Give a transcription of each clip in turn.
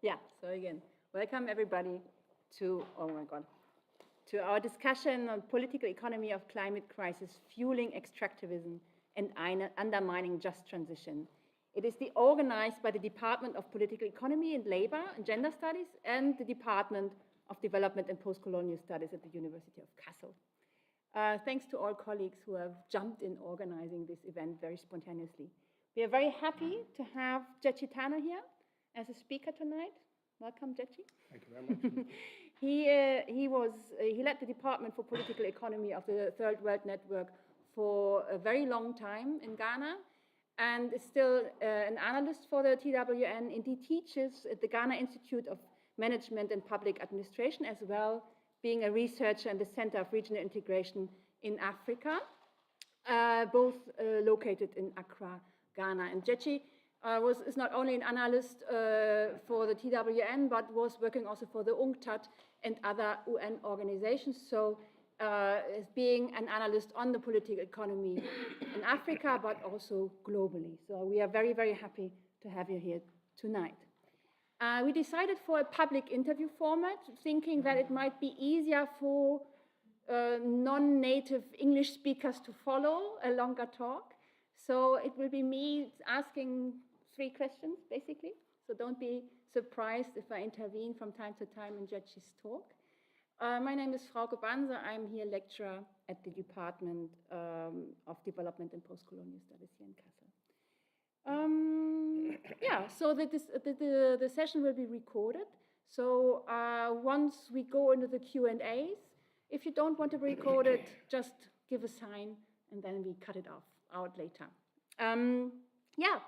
Yeah, so again, welcome everybody to, oh my God, to our discussion on political economy of climate crisis, fueling extractivism and undermining just transition. It is organized by the Department of Political Economy and Labor and Gender Studies and the Department of Development and Postcolonial Studies at the University of Kassel. Thanks to all colleagues who have jumped in organizing this event very spontaneously. We are very happy to have Gyekye Tanoh here as a speaker tonight. Welcome, Gyekye. Thank you very much. He led the Department for Political Economy of the Third World Network for a very long time in Ghana, and is still an analyst for the TWN, and he teaches at the Ghana Institute of Management and Public Administration, as well being a researcher in the Center of Regional Integration in Africa, both located in Accra, Ghana. And Gyekye is not only an analyst for the TWN, but was working also for the UNCTAD and other UN organizations. So as being an analyst on the political economy in Africa, but also globally. So we are very, very happy to have you here tonight. We decided for a public interview format, thinking that it might be easier for non-native English speakers to follow a longer talk. So it will be me asking 3 questions, basically. So don't be surprised if I intervene from time to time in Gyekye's talk. My name is Frauke Banse. I'm here lecturer at the Department of Development and Postcolonial Studies here in Kassel. Yeah, so the session will be recorded. So once we go into the Q&As, if you don't want to record it, just give a sign and then we cut it out later. Yeah,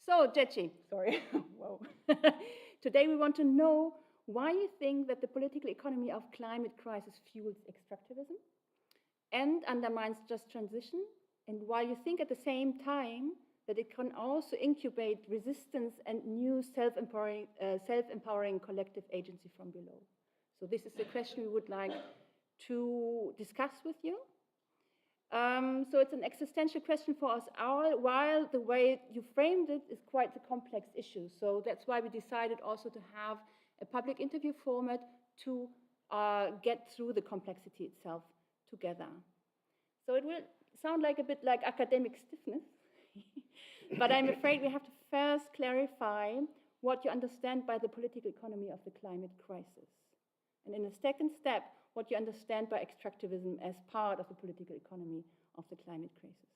so Gyekye, sorry, whoa. Today we want to know why you think that the political economy of climate crisis fuels extractivism and undermines just transition, and why you think at the same time that it can also incubate resistance and new self-empowering collective agency from below. So this is the question we would like to discuss with you. So it's an existential question for us all, while the way you framed it is quite a complex issue. So that's why we decided also to have a public interview format to get through the complexity itself together. So it will sound like a bit like academic stiffness, but I'm afraid we have to first clarify what you understand by the political economy of the climate crisis. And in a second step, what you understand by extractivism as part of the political economy of the climate crisis.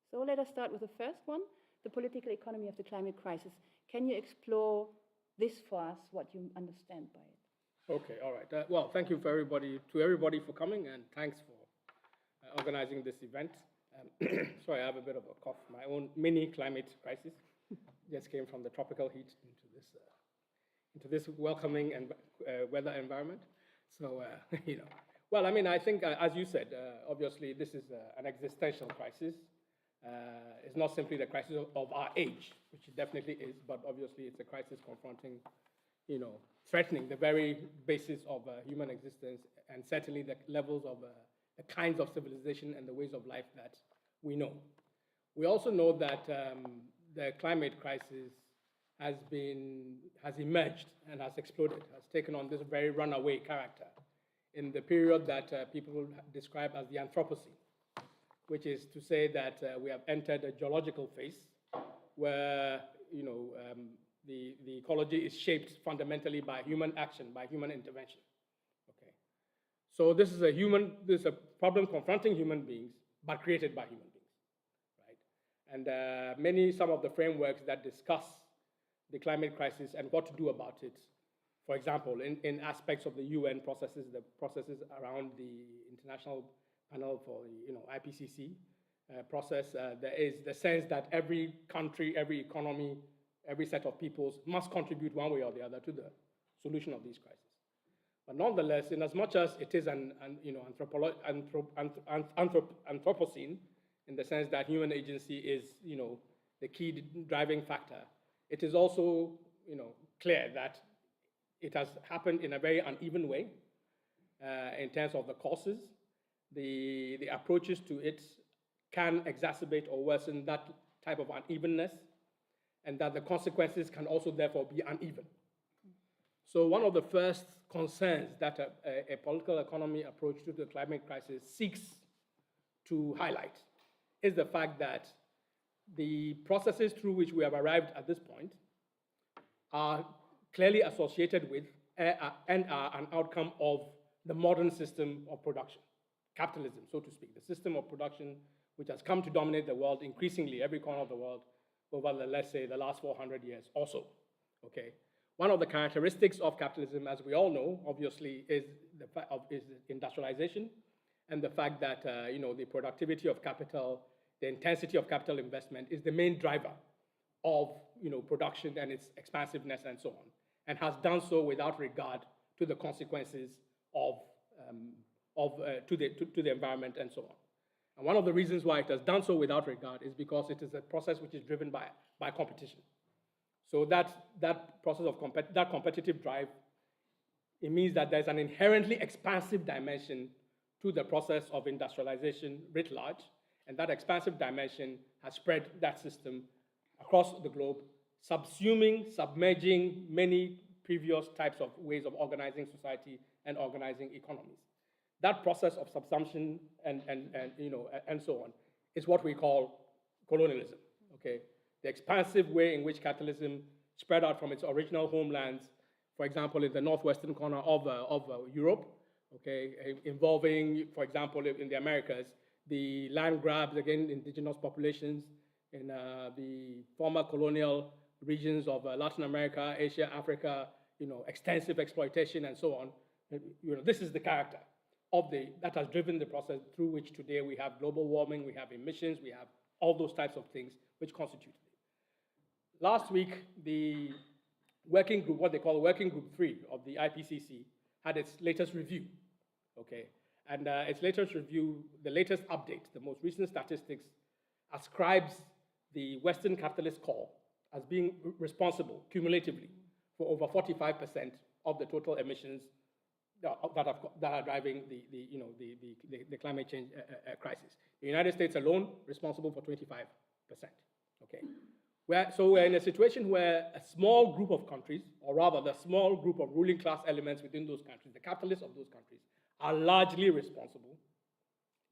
So let us start with the first one, the political economy of the climate crisis. Can you explore this for us, what you understand by it? Okay, all right. Well, thank you to everybody for coming, and thanks for organizing this event. Sorry, I have a bit of a cough. My own mini climate crisis just came from the tropical heat into this welcoming and weather environment. So, well, I mean, I think, as you said, obviously this is an existential crisis. It's not simply the crisis of our age, which it definitely is, but obviously it's a crisis confronting, threatening the very basis of human existence, and certainly the levels of the kinds of civilization and the ways of life that we know. We also know that the climate crisis has emerged and has exploded, has taken on this very runaway character in the period that people describe as the Anthropocene, which is to say that we have entered a geological phase where the ecology is shaped fundamentally by human action, by human intervention. Okay, so this is a problem confronting human beings, but created by human beings, right? And some of the frameworks that discuss the climate crisis and what to do about it. For example, in aspects of the UN processes, the processes around the International Panel for the IPCC process, there is the sense that every country, every economy, every set of peoples must contribute one way or the other to the solution of these crises. But nonetheless, in as much as it is an Anthropocene, in the sense that human agency is the key driving factor, it is also clear that it has happened in a very uneven way in terms of the causes. The approaches to it can exacerbate or worsen that type of unevenness, and that the consequences can also therefore be uneven. So one of the first concerns that a political economy approach to the climate crisis seeks to highlight is the fact that the processes through which we have arrived at this point are clearly associated with and are an outcome of the modern system of production, capitalism, so to speak, the system of production which has come to dominate the world increasingly, every corner of the world, over, let's say, the last 400 years or so, okay? One of the characteristics of capitalism, as we all know, obviously, is industrialization and the fact that the productivity of capital, the intensity of capital investment is the main driver of production and its expansiveness and so on, and has done so without regard to the consequences to the environment and so on. And one of the reasons why it has done so without regard is because it is a process which is driven by competition. So that process of that competitive drive, it means that there's an inherently expansive dimension to the process of industrialization writ large, and that expansive dimension has spread that system across the globe, submerging many previous types of ways of organizing society and organizing economies. That process of subsumption and so on is what we call colonialism, okay? The expansive way in which capitalism spread out from its original homelands, for example, in the northwestern corner of Europe, okay, involving, for example, in the Americas, the land grabs against indigenous populations in the former colonial regions of Latin America, Asia, Africa, extensive exploitation and so on. This is the character that has driven the process through which today we have global warming, we have emissions, we have all those types of things which constitute it. Last week, the working group, what they call Working Group 3 of the IPCC, had its latest review, okay? And its latest review, the latest update, the most recent statistics, ascribes the Western capitalist core as being responsible, cumulatively, for over 45% of the total emissions that are driving the climate change crisis. The United States alone responsible for 25%, okay? So we're in a situation where a small group of countries, or rather the small group of ruling class elements within those countries, the capitalists of those countries, are largely responsible,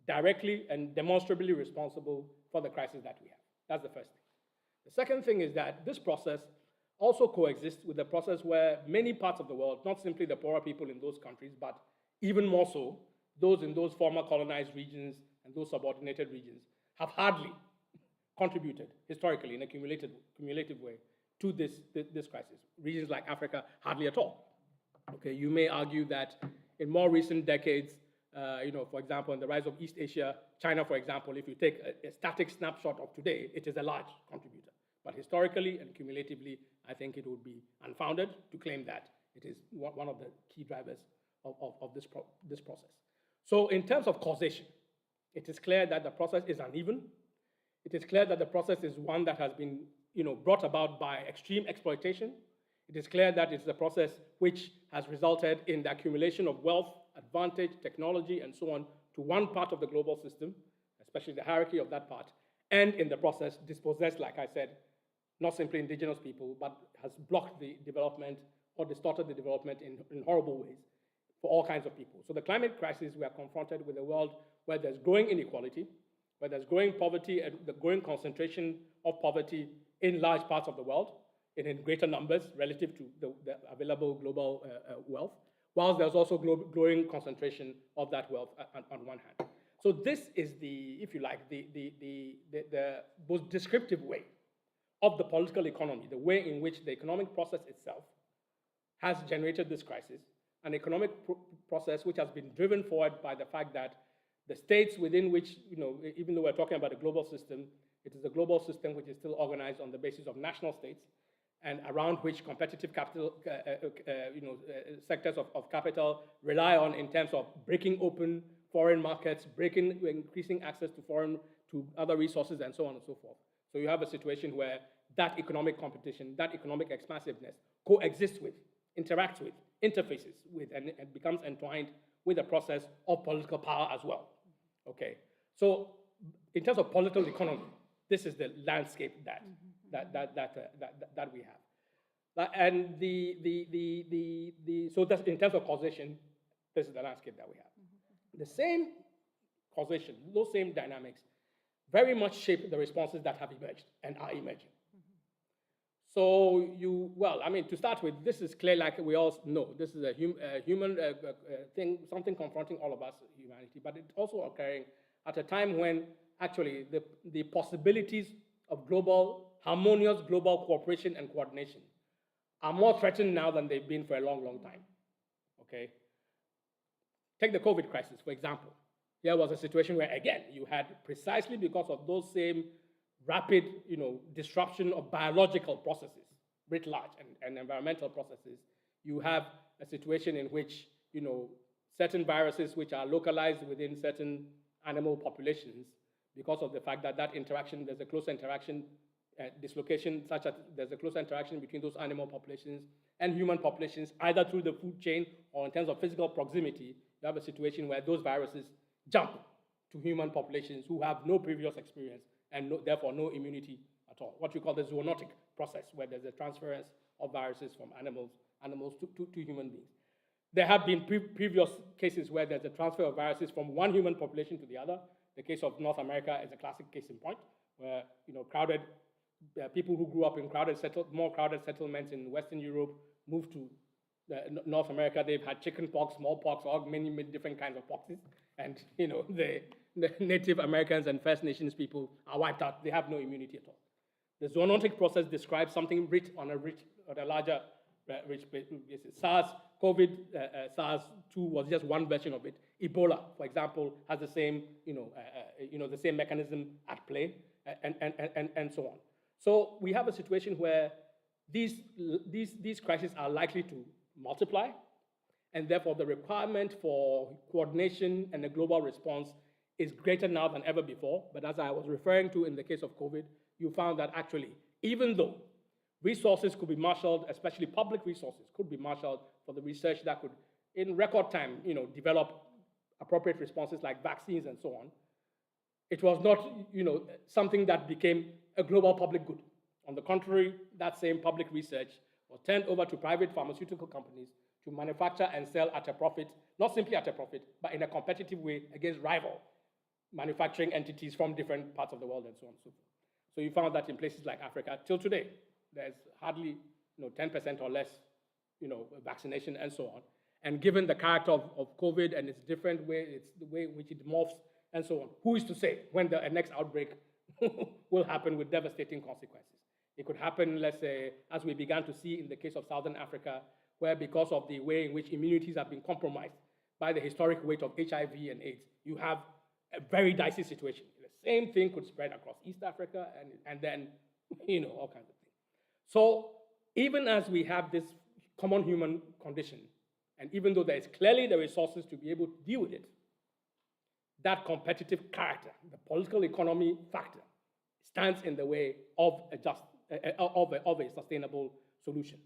directly and demonstrably responsible for the crisis that we have. That's the first thing. The second thing is that this process also coexists with the process where many parts of the world, not simply the poorer people in those countries, but even more so, those in those former colonized regions and those subordinated regions, have hardly contributed historically in a cumulative way to this crisis. Regions like Africa, hardly at all. Okay, you may argue that in more recent decades, for example, in the rise of East Asia, China, for example, if you take a static snapshot of today, it is a large contributor. But historically and cumulatively, I think it would be unfounded to claim that it is one of the key drivers of this process. So in terms of causation, it is clear that the process is uneven. It is clear that the process is one that has been brought about by extreme exploitation. It is clear that it's a process which has resulted in the accumulation of wealth, advantage, technology, and so on to one part of the global system, especially the hierarchy of that part, and in the process dispossessed, like I said, not simply indigenous people, but has blocked the development or distorted the development in horrible ways for all kinds of people. So the climate crisis, we are confronted with a world where there's growing inequality, where there's growing poverty and the growing concentration of poverty in large parts of the world, in greater numbers relative to the available global wealth, whilst there's also growing concentration of that wealth on one hand. So this is if you like, the most descriptive way of the political economy, the way in which the economic process itself has generated this crisis, an economic process which has been driven forward by the fact that the states within which, even though we're talking about a global system, it is a global system which is still organized on the basis of national states and around which competitive capital, sectors of capital rely on in terms of breaking open foreign markets, increasing access to other resources and so on and so forth. So you have a situation where that economic competition, that economic expansiveness coexists with, interacts with, interfaces with, and becomes entwined with the process of political power as well. Okay, so in terms of political economy, this is the landscape that we have. And so that's in terms of causation, this is the landscape that we have. The same causation, those same dynamics, very much shape the responses that have emerged and are emerging. So to start with, this is clear, like we all know, this is a human thing, something confronting all of us, humanity, but it's also occurring at a time when actually the possibilities of harmonious global cooperation and coordination are more threatened now than they've been for a long, long time, okay? Take the COVID crisis, for example. There was a situation where, again, you had, precisely because of those same rapid, disruption of biological processes, writ large, and environmental processes, you have a situation in which, certain viruses which are localized within certain animal populations, because of the fact that there's a close interaction, dislocation, such that there's a close interaction between those animal populations and human populations, either through the food chain or in terms of physical proximity. You have a situation where those viruses jump to human populations who have no previous experience and therefore no immunity at all. What we call the zoonotic process, where there's a transference of viruses from animals to human beings. There have been previous cases where there's a transfer of viruses from one human population to the other. The case of North America is a classic case in point, where people who grew up in more crowded settlements in Western Europe moved to North America. They've had chicken pox, smallpox, or many different kinds of poxes. And the Native Americans and First Nations people are wiped out. They have no immunity at all. The zoonotic process describes something rich on a larger rich basis. SARS-2 was just one version of it. Ebola, for example, has the same, the same mechanism at play, and so on. So we have a situation where these crises are likely to multiply, and therefore the requirement for coordination and a global response is greater now than ever before. But as I was referring to in the case of COVID, you found that actually, even though resources could be marshaled, especially public resources could be marshaled for the research that could, in record time, develop appropriate responses like vaccines and so on, it was not, something that became a global public good. On the contrary, that same public research was turned over to private pharmaceutical companies to manufacture and sell at a profit, not simply at a profit, but in a competitive way against rival manufacturing entities from different parts of the world and so on and so forth. So you found that in places like Africa, till today, there's hardly 10% or less vaccination and so on. And given the character of COVID and its different way, it's the way in which it morphs and so on, who is to say when the next outbreak will happen with devastating consequences? It could happen, let's say, as we began to see in the case of Southern Africa, where because of the way in which immunities have been compromised by the historic weight of HIV and AIDS, you have a very dicey situation. The same thing could spread across East Africa and then, all kinds of things. So even as we have this common human condition, and even though there is clearly the resources to be able to deal with it, that competitive character, the political economy factor, stands in the way of a sustainable solution.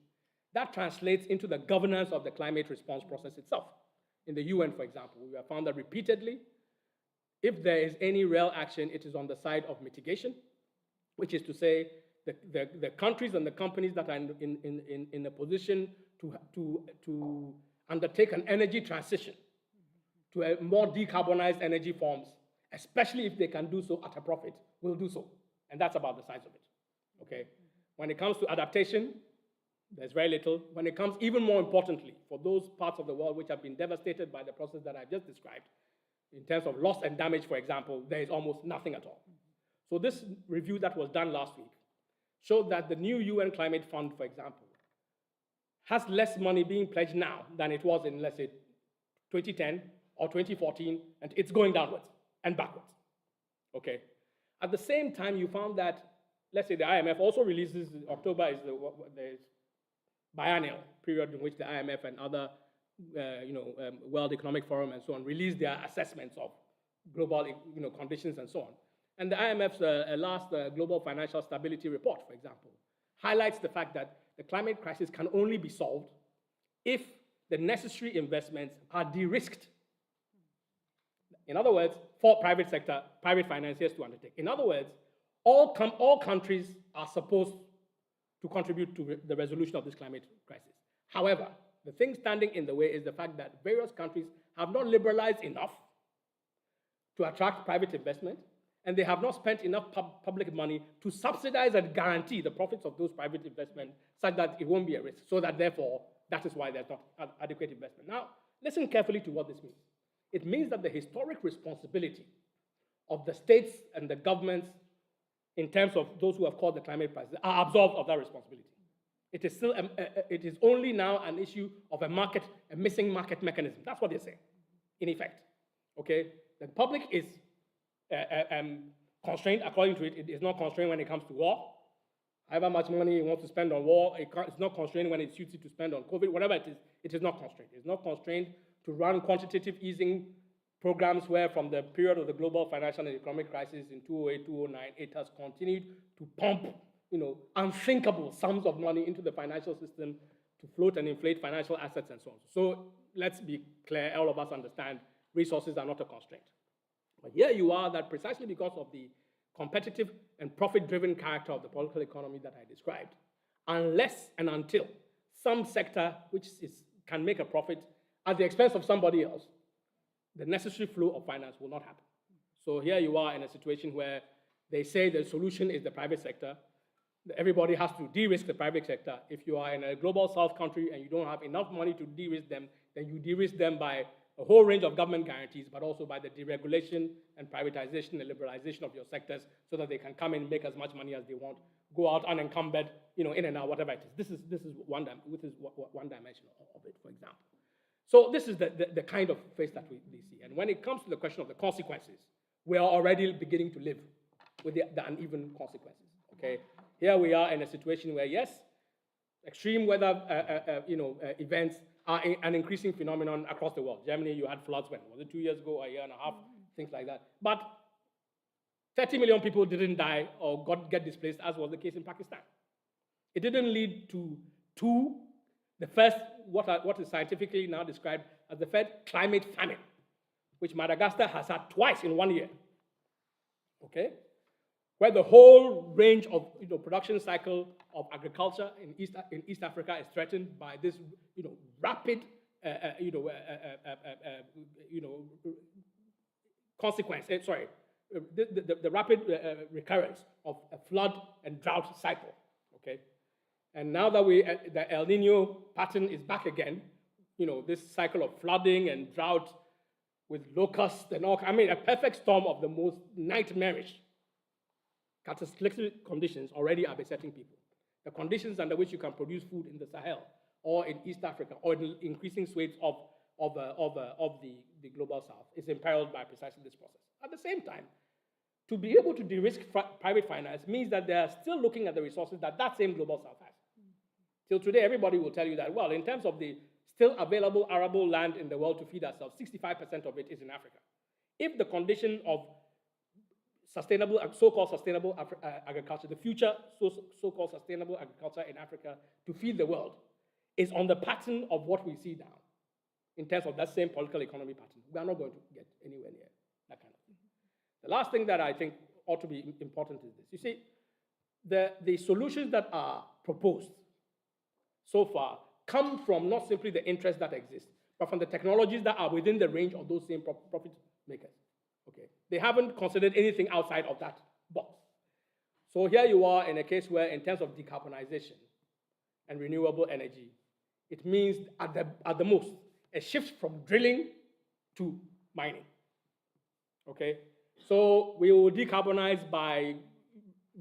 That translates into the governance of the climate response process itself. In the UN, for example, we have found that repeatedly, if there is any real action, it is on the side of mitigation, which is to say the countries and the companies that are in a position to undertake an energy transition to a more decarbonized energy forms, especially if they can do so at a profit, will do so. And that's about the size of it, okay? When it comes to adaptation, there's very little. When it comes, even more importantly, for those parts of the world which have been devastated by the process that I've just described, in terms of loss and damage, for example, there is almost nothing at all. So this review that was done last week showed that the new UN Climate Fund, for example, has less money being pledged now than it was in, let's say, 2010 or 2014, and it's going downwards and backwards, okay? At the same time, you found that, let's say the IMF also releases, October is the biennial period in which the IMF and other World Economic Forum and so on release their assessments of global conditions and so on. And the IMF's last Global Financial Stability Report, for example, highlights the fact that the climate crisis can only be solved if the necessary investments are de-risked. In other words, for private financiers to undertake. In other words, all countries are supposed to contribute to the resolution of this climate crisis. However, the thing standing in the way is the fact that various countries have not liberalized enough to attract private investment, and they have not spent enough public money to subsidize and guarantee the profits of those private investments such that it won't be a risk, so that therefore, that is why there's not adequate investment. Now, listen carefully to what this means. It means that the historic responsibility of the states and the governments in terms of those who have caused the climate crisis are absolved of that responsibility. It is still, it is only now an issue of a missing market mechanism. That's what they're saying, in effect, okay? The public is constrained according to it. It is not constrained when it comes to war. However much money you want to spend on war, it's not constrained when it suits you to spend on COVID, whatever it is not constrained. It's not constrained to run quantitative easing programs where from the period of the global financial and economic crisis in 2008, 2009, it has continued to pump, unthinkable sums of money into the financial system to float and inflate financial assets and so on. So let's be clear, all of us understand resources are not a constraint. But here you are that precisely because of the competitive and profit-driven character of the political economy that I described, unless and until some sector can make a profit at the expense of somebody else, the necessary flow of finance will not happen. So here you are in a situation where they say the solution is the private sector. Everybody has to de-risk the private sector. If you are in a global south country and you don't have enough money to de-risk them, then you de-risk them by a whole range of government guarantees, but also by the deregulation and privatization and liberalization of your sectors so that they can come in and make as much money as they want, go out unencumbered, in and out, whatever it is. This is one dimension of it, for example. So this is the kind of face that we see. And when it comes to the question of the consequences, we are already beginning to live with the uneven consequences, okay? Here we are in a situation where, yes, extreme weather events are an increasing phenomenon across the world. Germany, you had floods when? Was it 2 years ago, a year and a half, things like that. But 30 million people didn't die or get displaced, as was the case in Pakistan. It didn't lead to the first, what is scientifically now described as the first climate famine, which Madagascar has had twice in 1 year, okay? Where the whole range of production cycle of agriculture in East Africa is threatened by this rapid consequence. The rapid recurrence of a flood and drought cycle. Okay, and now that the El Nino pattern is back again, this cycle of flooding and drought with locusts and all. I mean, a perfect storm of the most nightmarish catastrophic conditions already are besetting people. The conditions under which you can produce food in the Sahel or in East Africa or in increasing swathes of the global south is imperiled by precisely this process. At the same time, to be able to de-risk private finance means that they are still looking at the resources that same global south has. Till today, everybody will tell you that, well, in terms of the still available arable land in the world to feed ourselves, 65% of it is in Africa. If the condition of sustainable, so-called sustainable agriculture, the future so-called sustainable agriculture in Africa to feed the world is on the pattern of what we see now in terms of that same political economy pattern, we are not going to get anywhere near that kind of thing. The last thing that I think ought to be important is this. You see, the solutions that are proposed so far come from not simply the interests that exist, but from the technologies that are within the range of those same profit makers. Okay, they haven't considered anything outside of that box. So here you are in a case where, in terms of decarbonization and renewable energy, it means at the most a shift from drilling to mining. Okay, so we will decarbonize by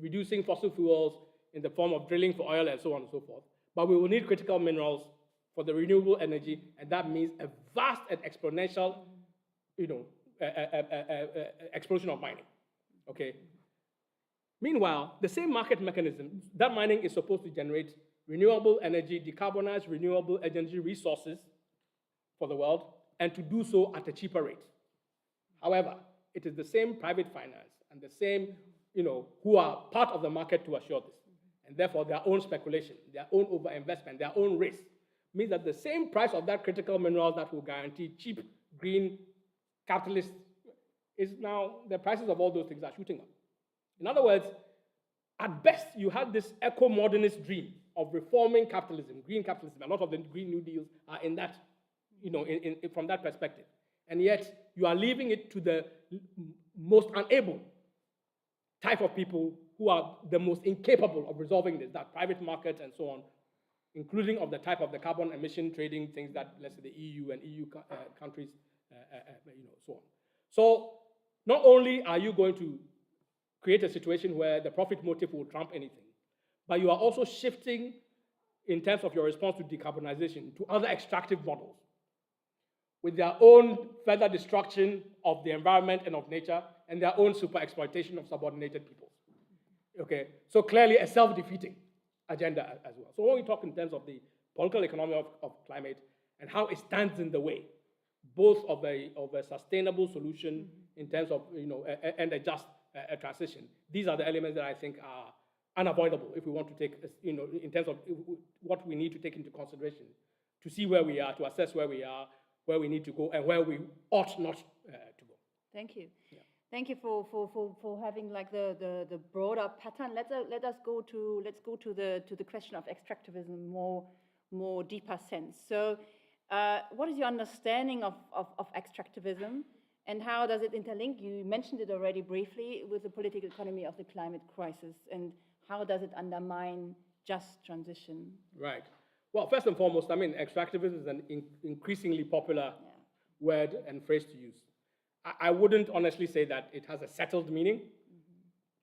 reducing fossil fuels in the form of drilling for oil and so on and so forth. But we will need critical minerals for the renewable energy, and that means a vast and exponential, explosion of mining, okay? Meanwhile, the same market mechanism, that mining is supposed to generate renewable energy, decarbonized renewable energy resources for the world, and to do so at a cheaper rate. However, it is the same private finance and the same, who are part of the market to assure this. And therefore, their own speculation, their own overinvestment, their own risk means that the same price of that critical mineral that will guarantee cheap, green, capitalist is now, the prices of all those things are shooting up. In other words, at best, you had this eco-modernist dream of reforming capitalism, green capitalism. A lot of the Green New Deals are in that, from that perspective. And yet, you are leaving it to the most unable type of people who are the most incapable of resolving this, that private markets and so on, including of the type of the carbon emission trading things that, let's say, the EU and EU countries, so on. So not only are you going to create a situation where the profit motive will trump anything, but you are also shifting in terms of your response to decarbonization to other extractive models with their own further destruction of the environment and of nature and their own super exploitation of subordinated peoples. Okay, so clearly a self-defeating agenda as well. So when we talk in terms of the political economy of climate and how it stands in the way, both of a sustainable solution in terms of, and a just transition, these are the elements that I think are unavoidable if we want to take, in terms of what we need to take into consideration to see where we are, to assess where we are, where we need to go, and where we ought not to go. Thank you. Yeah. Thank you for having like the broader pattern. Let's go to the question of extractivism more deeper sense. So, what is your understanding of extractivism, and how does it interlink? You mentioned it already briefly with the political economy of the climate crisis, and how does it undermine just transition? Right. Well, first and foremost, I mean, extractivism is an increasingly popular word and phrase to use. I wouldn't honestly say that it has a settled meaning.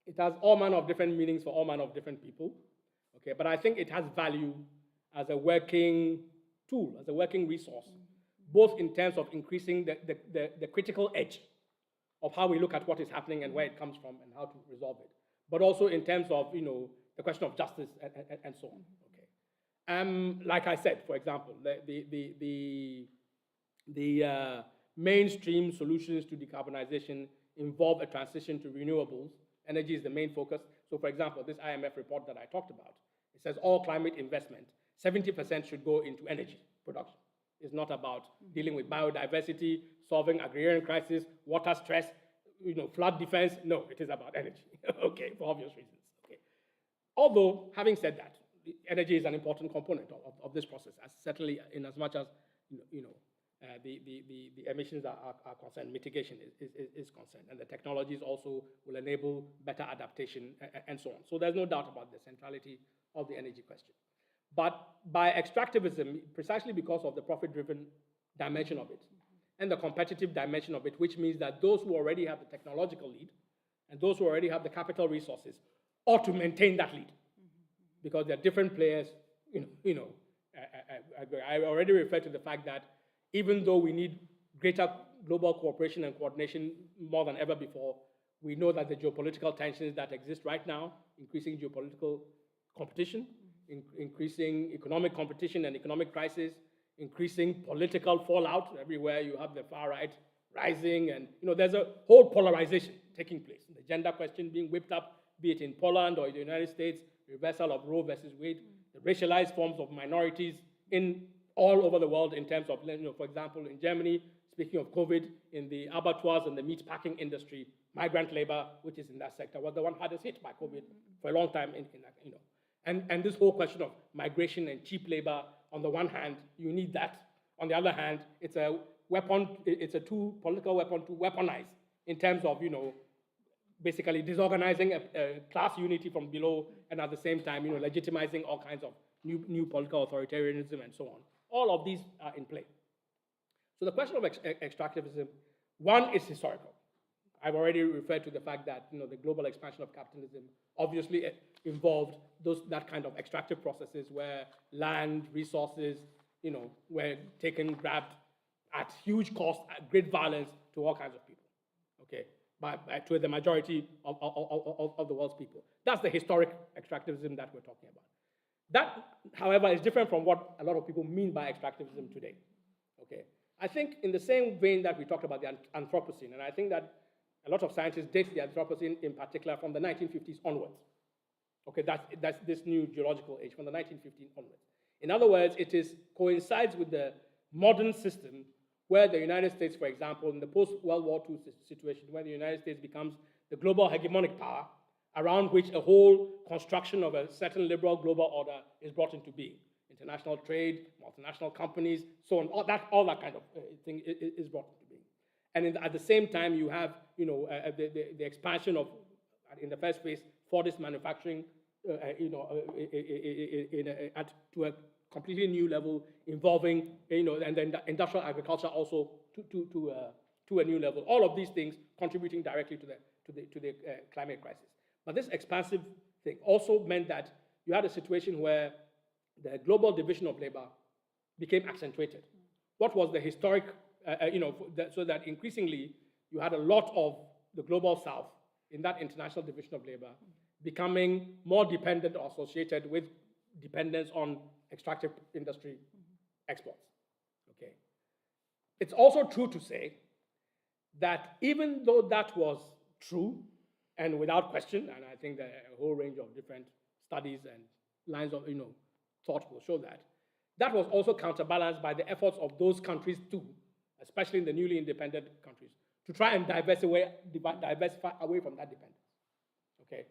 It has all manner of different meanings for all manner of different people. Okay, but I think it has value as a working tool, as a working resource, both in terms of increasing the critical edge of how we look at what is happening and where it comes from and how to resolve it, but also in terms of the question of justice and so on. Okay, like I said, for example, the mainstream solutions to decarbonization involve a transition to renewables. Energy is the main focus. So, for example, this IMF report that I talked about, it says all climate investment, 70% should go into energy production. It's not about dealing with biodiversity, solving agrarian crisis, water stress, flood defense. No, it is about energy. Okay, for obvious reasons. Okay. Although, having said that, energy is an important component of this process, certainly in as much as the emissions are concerned, mitigation is concerned, and the technologies also will enable better adaptation and so on. So there's no doubt about the centrality of the energy question. But by extractivism, precisely because of the profit-driven dimension of it and the competitive dimension of it, which means that those who already have the technological lead and those who already have the capital resources ought to maintain that lead, because they're different players. I already referred to the fact that even though we need greater global cooperation and coordination more than ever before, we know that the geopolitical tensions that exist right now, increasing geopolitical competition, increasing economic competition and economic crisis, increasing political fallout. Everywhere you have the far right rising, and there's a whole polarization taking place. The gender question being whipped up, be it in Poland or in the United States, reversal of Roe versus Wade, the racialized forms of minorities in all over the world in terms of, for example, in Germany, speaking of COVID, in the abattoirs and the meat packing industry, migrant labor, which is in that sector, was the one hardest hit by COVID for a long time. And this whole question of migration and cheap labor, on the one hand, you need that. On the other hand, it's a weapon, it's a political weapon to weaponize in terms of, basically disorganizing a class unity from below, and at the same time, legitimizing all kinds of new political authoritarianism and so on. All of these are in play. So the question of extractivism, one, is historical. I've already referred to the fact that the global expansion of capitalism obviously involved that kind of extractive processes where land, resources, were taken, grabbed at huge cost, at great violence to all kinds of people. Okay, to the majority of the world's people. That's the historic extractivism that we're talking about. That, however, is different from what a lot of people mean by extractivism today. Okay, I think in the same vein that we talked about the Anthropocene, and I think that a lot of scientists date the Anthropocene in particular from the 1950s onwards. Okay, that's this new geological age from the 1950s onwards. In other words, it coincides with the modern system where the United States, for example, in the post-World War II situation, where the United States becomes the global hegemonic power around which a whole construction of a certain liberal global order is brought into being. International trade, multinational companies, so on, all that kind of thing is brought into being. And at the same time, you have the expansion of, in the first place, Fordist manufacturing, to a completely new level, involving and then industrial agriculture also to a new level. All of these things contributing directly to the climate crisis. But this expansive thing also meant that you had a situation where the global division of labor became accentuated. What was the historic, so that increasingly you had a lot of the global south in that international division of labor becoming more dependent or associated with dependence on extractive industry exports. Okay. It's also true to say that even though that was true, and without question, and I think that a whole range of different studies and lines of thought will show that, that was also counterbalanced by the efforts of those countries too, especially in the newly independent countries, to try and diversify away from that dependence. Okay,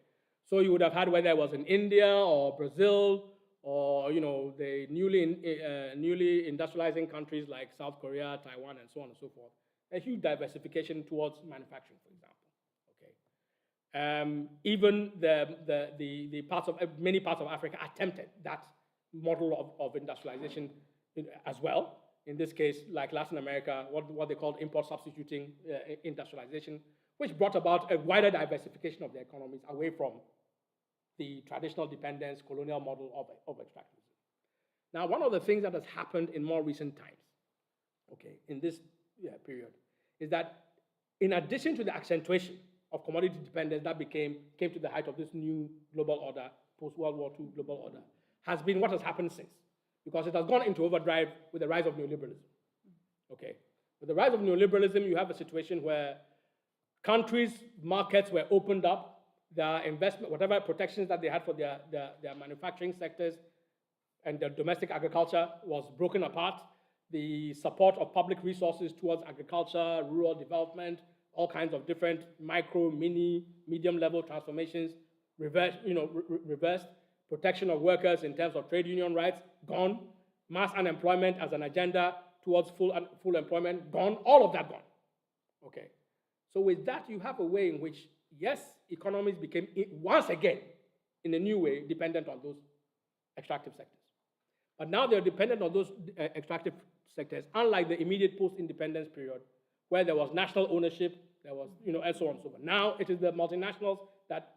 so you would have had, whether it was in India or Brazil or the newly industrializing countries like South Korea, Taiwan, and so on and so forth, a huge diversification towards manufacturing, for example. Okay, even the many parts of Africa attempted that model of industrialization as well. In this case, like Latin America, what they called import substituting industrialization, which brought about a wider diversification of their economies away from the traditional dependence colonial model of extractivism. Now, one of the things that has happened in more recent times, okay, in this period, is that in addition to the accentuation of commodity dependence that came to the height of this new global order, post-World War II global order, has been what has happened since, because it has gone into overdrive with the rise of neoliberalism. Okay, with the rise of neoliberalism, you have a situation where countries' markets were opened up, their investment, whatever protections that they had for their manufacturing sectors and their domestic agriculture was broken apart. The support of public resources towards agriculture, rural development, all kinds of different micro, mini, medium-level transformations reversed. Protection of workers in terms of trade union rights, gone. Mass unemployment as an agenda towards full employment, gone. All of that gone. Okay. So with that, you have a way in which, yes, economies became, once again, in a new way, dependent on those extractive sectors. But now they're dependent on those extractive sectors, unlike the immediate post-independence period, where there was national ownership, there was, and so on and so forth. Now it is the multinationals that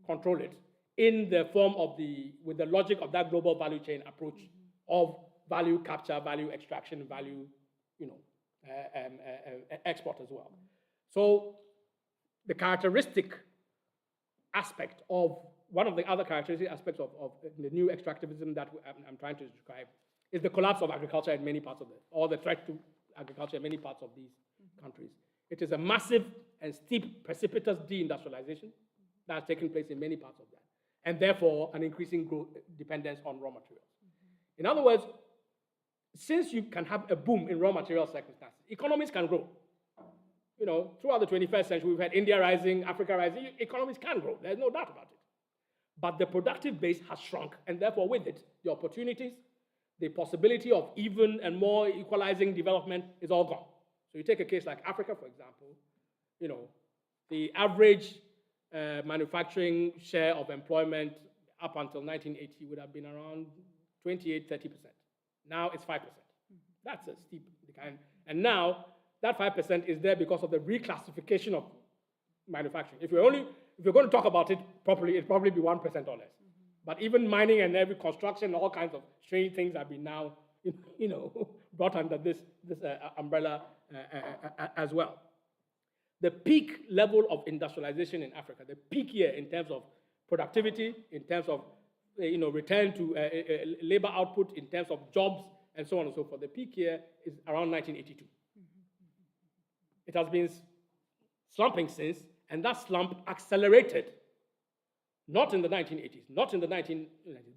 control it, in the form of with the logic of that global value chain approach of value capture, value extraction, value, export as well. So the characteristic aspect of, one of the other characteristic aspects of the new extractivism that I'm trying to describe is the collapse of agriculture in many parts of or the threat to agriculture in many parts of these countries. It is a massive and steep, precipitous deindustrialization that has taken place in many parts of that, and therefore an increasing dependence on raw materials. In other words, since you can have a boom in raw material circumstances, economies can grow. Throughout the 21st century, we've had India rising, Africa rising, economies can grow, there's no doubt about it. But the productive base has shrunk, and therefore with it, the opportunities, the possibility of even and more equalizing development is all gone. So you take a case like Africa, for example, the average manufacturing share of employment up until 1980 would have been around 28, 30%. Now it's 5%. That's a steep decline. And now that 5% is there because of the reclassification of manufacturing. If you're going to talk about it properly, it'd probably be 1% or less. But even mining and every construction, all kinds of strange things have been now, brought under this umbrella as well. The peak level of industrialization in Africa, the peak year in terms of productivity, in terms of return to labor output, in terms of jobs, and so on and so forth. The peak year is around 1982. It has been slumping since, and that slump accelerated, not in the 1980s, not in the 1990s,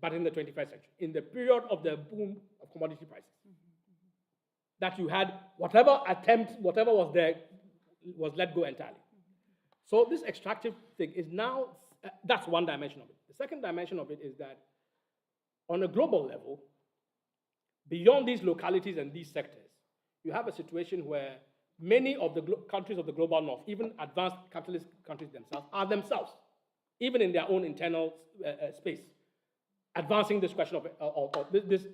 but in the 21st century, in the period of the boom of commodity prices. That you had whatever was there was let go entirely. So this extractive thing is now that's one dimension of it. The second dimension of it is that on a global level, beyond these localities and these sectors, you have a situation where many of the countries of the global north, even advanced capitalist countries themselves, are themselves, even in their own internal space, advancing this question of this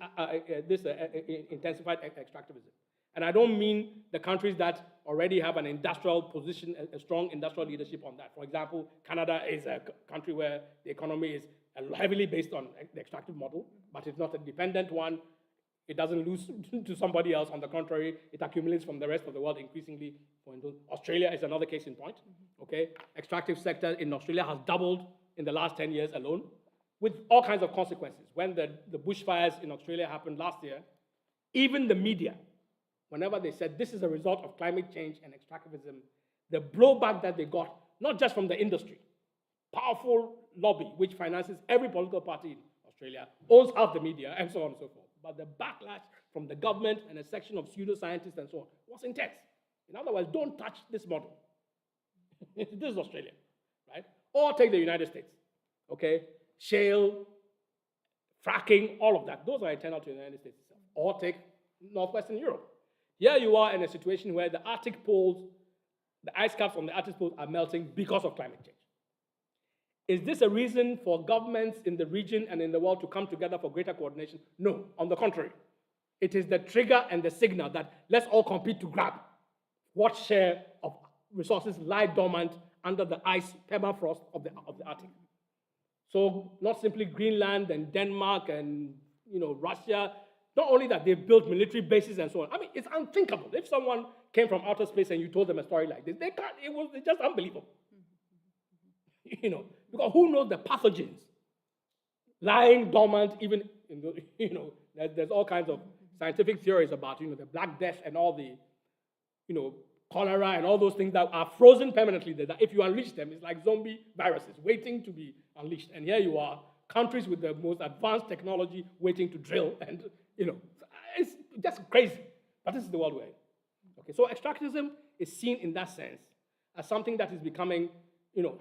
intensified extractivism. And I don't mean the countries that already have an industrial position, a strong industrial leadership on that. For example, Canada is a country where the economy is heavily based on the extractive model, but it's not a dependent one. It doesn't lose to somebody else. On the contrary, it accumulates from the rest of the world increasingly. Australia is another case in point. Okay, extractive sector in Australia has doubled in the last 10 years alone, with all kinds of consequences. When the bushfires in Australia happened last year, even the media, whenever they said this is a result of climate change and extractivism, the blowback that they got, not just from the industry, powerful lobby which finances every political party in Australia, owns half the media, and so on and so forth. But the backlash from the government and a section of pseudoscientists and so on was intense. In other words, don't touch this model. This is Australia, right? Or take the United States, okay? Shale, fracking, all of that. Those are internal to the United States itself. Or take Northwestern Europe. Here you are in a situation where the Arctic poles, the ice caps on the Arctic poles are melting because of climate change. Is this a reason for governments in the region and in the world to come together for greater coordination? No, on the contrary. It is the trigger and the signal that let's all compete to grab what share of resources lie dormant under the ice permafrost of the Arctic. So not simply Greenland and Denmark and Russia. Not only that, they've built military bases and so on. I mean, it's unthinkable. If someone came from outer space and you told them a story like this, they can't. It's just unbelievable. Because who knows the pathogens lying dormant even in the, there's all kinds of scientific theories about, the Black Death and all the, cholera and all those things that are frozen permanently. That if you unleash them, it's like zombie viruses waiting to be unleashed. And here you are, countries with the most advanced technology waiting to drill and, it's just crazy. But this is the world we're in. Okay, so extractivism is seen in that sense as something that is becoming,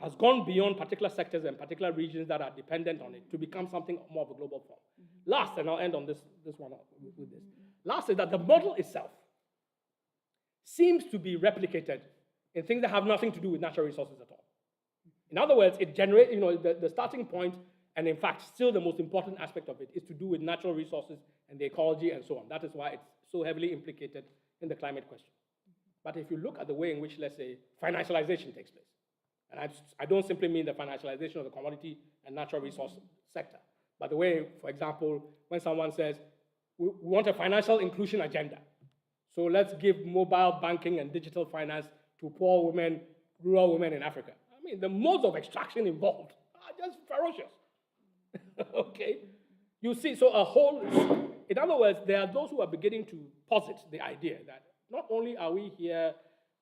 has gone beyond particular sectors and particular regions that are dependent on it to become something more of a global form. Last, and I'll end on this one with this. Last is that the model itself seems to be replicated in things that have nothing to do with natural resources at all. In other words, it generates, the starting point, and in fact, still the most important aspect of it is to do with natural resources and the ecology and so on. That is why it's so heavily implicated in the climate question. But if you look at the way in which, let's say, financialization takes place, and I don't simply mean the financialization of the commodity and natural resource sector, but the way, for example, when someone says, we want a financial inclusion agenda, so let's give mobile banking and digital finance to poor women, rural women in Africa. I mean, the modes of extraction involved are just ferocious. Okay? You see, in other words, there are those who are beginning to posit the idea that not only are we here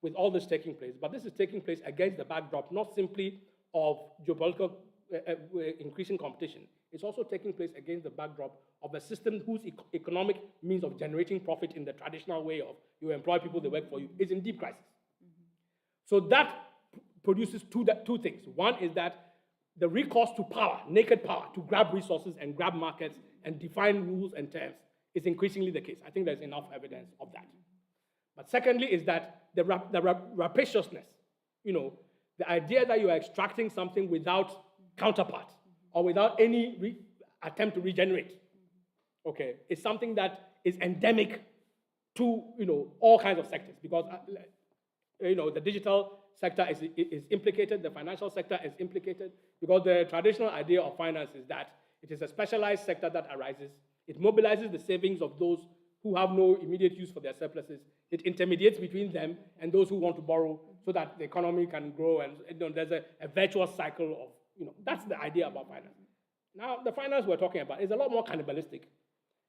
with all this taking place, but this is taking place against the backdrop not simply of geopolitical increasing competition. It's also taking place against the backdrop of a system whose economic means of generating profit in the traditional way of you employ people, they work for you, is in deep crisis. So that produces two things. One is that the recourse to power, naked power, to grab resources and grab markets and define rules and terms is increasingly the case. I think there's enough evidence of that. But secondly is that the rapaciousness, the idea that you are extracting something without counterpart or without any attempt to regenerate, okay, is something that is endemic to, all kinds of sectors because, the digital sector is implicated, the financial sector is implicated, because the traditional idea of finance is that it is a specialized sector that arises. It mobilizes the savings of those who have no immediate use for their surpluses. It intermediates between them and those who want to borrow so that the economy can grow, and there's a virtuous cycle of, that's the idea about finance. Now, the finance we're talking about is a lot more cannibalistic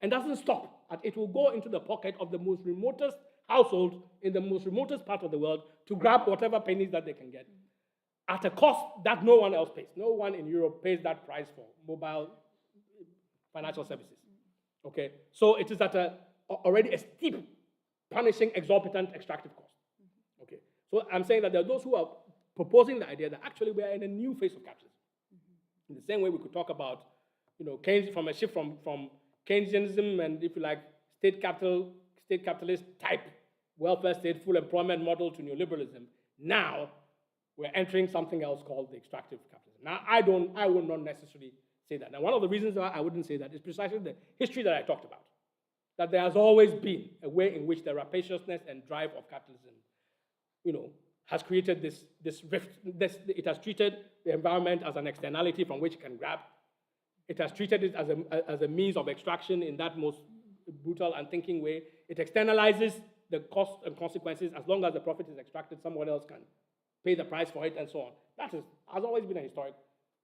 and doesn't stop. It will go into the pocket of the most remotest household in the most remotest part of the world to grab whatever pennies that they can get at a cost that no one else pays. No one in Europe pays that price for mobile financial services. Okay, so it is at already a steep, punishing, exorbitant extractive cost. Okay, so I'm saying that there are those who are proposing the idea that actually we are in a new phase of capitalism. In the same way, we could talk about, Keynes, from a shift from Keynesianism and, if you like, state capitalist type welfare state, full employment model to neoliberalism. Now, we're entering something else called the extractive capitalism. Now, I would not necessarily say that. Now, one of the reasons why I wouldn't say that is precisely the history that I talked about. That there has always been a way in which the rapaciousness and drive of capitalism, has created this rift. It has treated the environment as an externality from which it can grab. It has treated it as a means of extraction in that most brutal and thinking way. It externalizes the cost and consequences. As long as the profit is extracted, someone else can pay the price for it and so on. That has always been a historic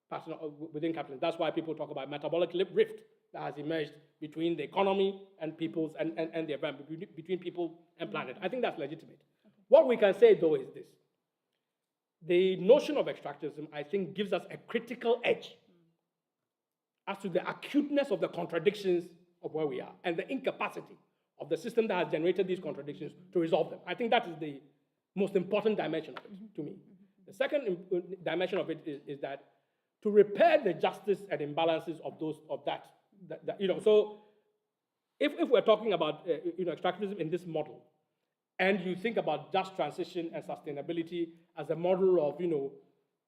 pattern within capitalism. That's why people talk about metabolic rift that has emerged between the economy and peoples and the environment, between people and planet. I think that's legitimate. What we can say, though, is this. The notion of extractivism, I think, gives us a critical edge as to the acuteness of the contradictions of where we are and the incapacity of the system that has generated these contradictions to resolve them. I think that is the most important dimension of it to me. The second dimension of it is that to repair the justice and imbalances of that, so if we're talking about extractivism in this model, and you think about just transition and sustainability as a model of,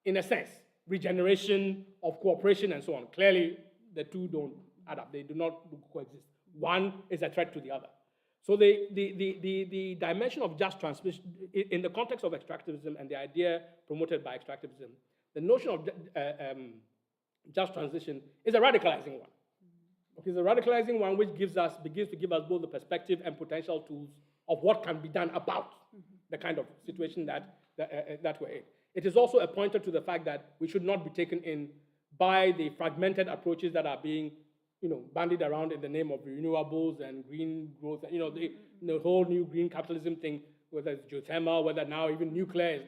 in a sense, regeneration of cooperation and so on, clearly the two don't add up. They do not coexist. One is a threat to the other. So the dimension of just transmission, in the context of extractivism and the idea promoted by extractivism, the notion of just transition is a radicalizing one. Okay, it's a radicalizing one which begins to give us both the perspective and potential tools of what can be done about the kind of situation that we're in. It is also a pointer to the fact that we should not be taken in by the fragmented approaches that are being bandied around in the name of renewables and green growth, the whole new green capitalism thing, whether it's geothermal, whether now even nuclear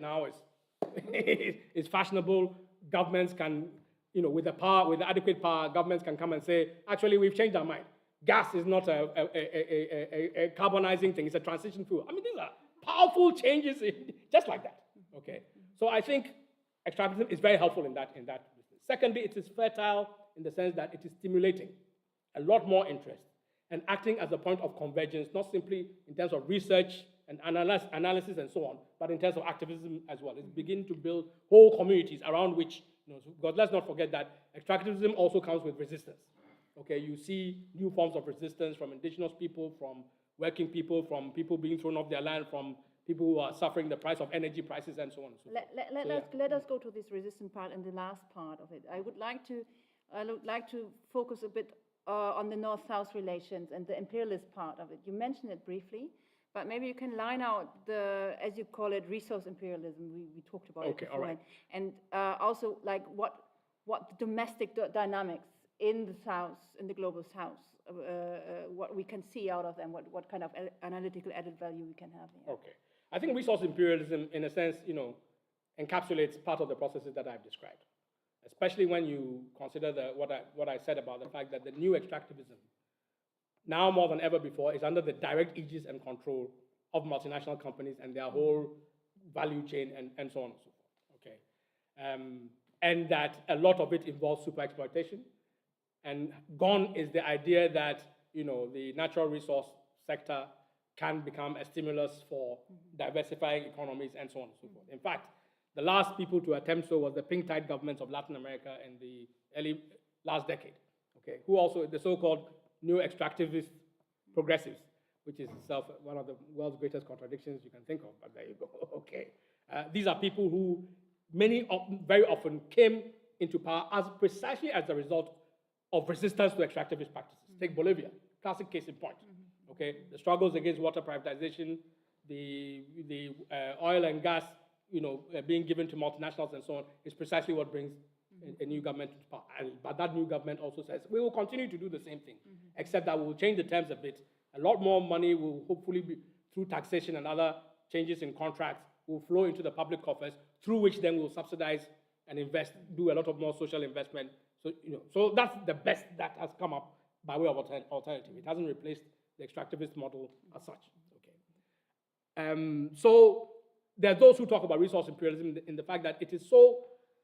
is fashionable. Governments can, with the adequate power, governments can come and say, actually, we've changed our mind. Gas is not a carbonizing thing, it's a transition fuel. I mean, these are powerful changes just like that, okay? So I think extractivism is very helpful in that business. Secondly, it is fertile in the sense that it is stimulating a lot more interest and acting as a point of convergence, not simply in terms of research and analysis and so on, but in terms of activism as well. It's beginning to build whole communities around which, because let's not forget that extractivism also comes with resistance. Okay, you see new forms of resistance from indigenous people, from working people, from people being thrown off their land, from people who are suffering the price of energy prices and so on and so forth. Let us go to this resistant part and the last part of it. I would like to focus a bit on the North-South relations and the imperialist part of it. You mentioned it briefly, but maybe you can line out the, as you call it, resource imperialism. We talked about it before. All right. And also like what the domestic dynamics in the South, in the global South, what we can see out of them, what kind of analytical added value we can have here. Okay. I think resource imperialism, in a sense, encapsulates part of the processes that I've described, especially when you consider what I said about the fact that the new extractivism, now more than ever before, is under the direct aegis and control of multinational companies and their whole value chain and so on and so forth, okay? And that a lot of it involves super exploitation. And gone is the idea that, the natural resource sector can become a stimulus for diversifying economies and so on and so forth. In fact, the last people to attempt so was the pink tide governments of Latin America in the early last decade, okay, who also, the so-called new extractivist progressives, which is itself one of the world's greatest contradictions you can think of, but there you go, okay. These are people who very often came into power precisely as a result of resistance to extractivist practices. Take Bolivia, classic case in point. Okay, the struggles against water privatization, the oil and gas, being given to multinationals and so on, is precisely what brings a new government to power. But that new government also says, we will continue to do the same thing, except that we will change the terms a bit. A lot more money will hopefully be, through taxation and other changes in contracts, will flow into the public coffers, through which then we'll subsidize and invest, do a lot of more social investment. So, so that's the best that has come up by way of alternative. It hasn't replaced the extractivist model as such. Okay. So there are those who talk about resource imperialism in the fact that it is so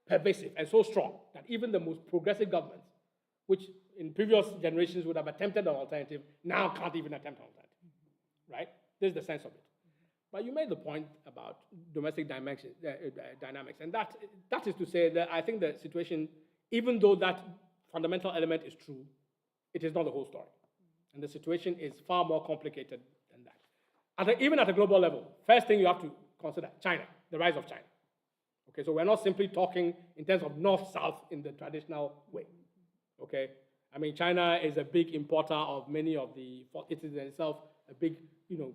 pervasive and so strong that even the most progressive governments, which in previous generations would have attempted an alternative, now can't even attempt an alternative, right? This is the sense of it. But you made the point about domestic dynamics, and that is to say that I think the situation, even though that fundamental element is true, it is not the whole story. And the situation is far more complicated than that. Even at a global level, first thing you have to consider, China, the rise of China. Okay, so we're not simply talking in terms of north-south in the traditional way. Okay, I mean, China is a big importer of many of the, it is itself a big,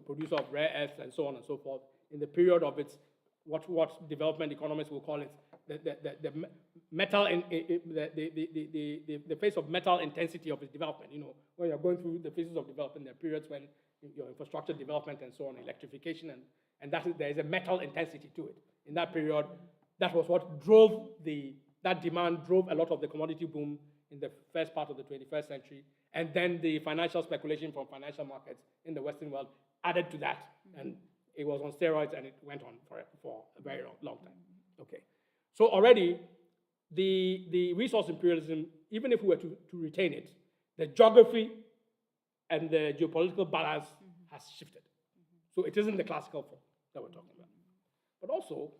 producer of rare earths and so on and so forth. In the period of its, what development economists will call it, the metal, the phase of metal intensity of its development. When you're going through the phases of development, there are periods when your infrastructure development and so on, electrification, and there is a metal intensity to it. In that period, that was what drove that demand drove a lot of the commodity boom in the first part of the 21st century. And then the financial speculation from financial markets in the Western world added to that. And it was on steroids and it went on for a very long time. Okay. So already, the resource imperialism, even if we were to retain it, the geography and the geopolitical balance has shifted. So it isn't the classical form that we're talking about. But also,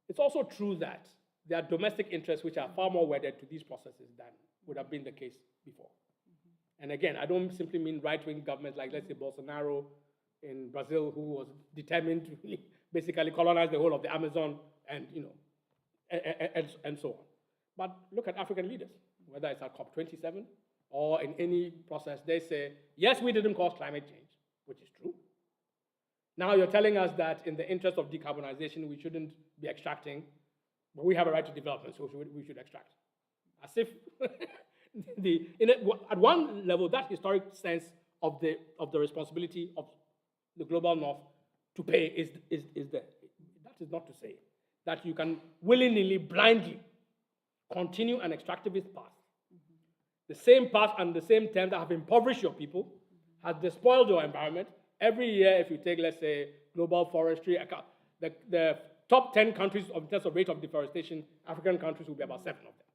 it's also true that there are domestic interests which are far more wedded to these processes than would have been the case before. And again, I don't simply mean right-wing governments like, let's say, Bolsonaro in Brazil, who was determined to basically colonize the whole of the Amazon and, and so on. But look at African leaders, whether it's at COP27 or in any process, they say, yes, we didn't cause climate change, which is true. Now you're telling us that in the interest of decarbonization, we shouldn't be extracting, but we have a right to development, so we should extract. As if, at one level, that historic sense of the responsibility of the global north to pay is there. That is not to say that you can willy-nilly, blindly continue an extractivist path. The same path and the same terms that have impoverished your people, has despoiled your environment. Every year, if you take, let's say, global forestry account, the top 10 countries in terms of rate of deforestation, African countries will be about 7 of them.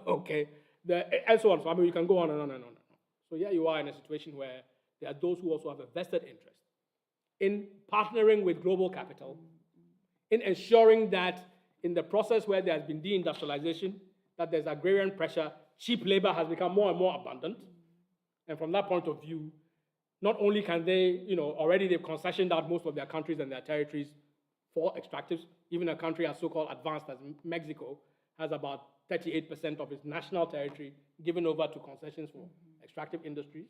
Okay, and so on. So I mean, you can go on and on and on. So here you are in a situation where there are those who also have a vested interest in partnering with global capital, in ensuring that in the process where there has been deindustrialization, that there's agrarian pressure, cheap labor has become more and more abundant. And from that point of view, not only can they, already they've concessioned out most of their countries and their territories for extractives. Even a country as so-called advanced as Mexico has about 38% of its national territory given over to concessions for extractive industries.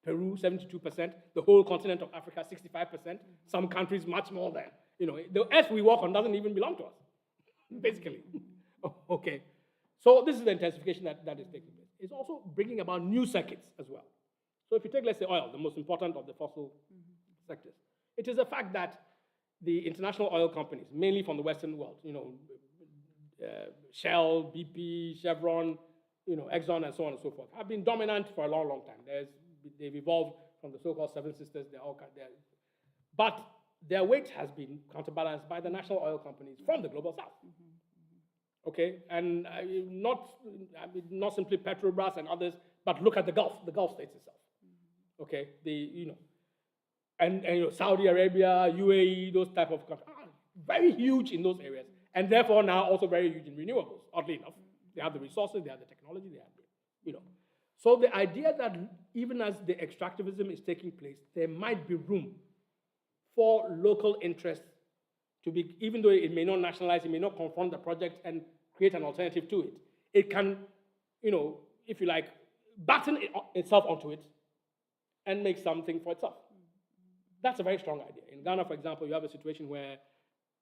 Peru, 72%. The whole continent of Africa, 65%. Some countries much more than. The earth we walk on doesn't even belong to us, basically. Okay. So this is the intensification that is taking place. It's also bringing about new circuits as well. So if you take, let's say, oil, the most important of the fossil sectors, it is a fact that the international oil companies, mainly from the Western world, Shell, BP, Chevron, Exxon, and so on and so forth, have been dominant for a long, long time. They've evolved from the so-called Seven Sisters. But their weight has been counterbalanced by the national oil companies from the global south. Okay, and not simply Petrobras and others, but look at the Gulf states itself. Okay, and Saudi Arabia, UAE, those type of countries are very huge in those areas, and therefore now also very huge in renewables. Oddly enough, they have the resources, they have the technology, they have So the idea that even as the extractivism is taking place, there might be room for local interests to be, even though it may not nationalize, it may not confront the project and create an alternative to it. It can, if you like, batten itself onto it and make something for itself. That's a very strong idea. In Ghana, for example, you have a situation where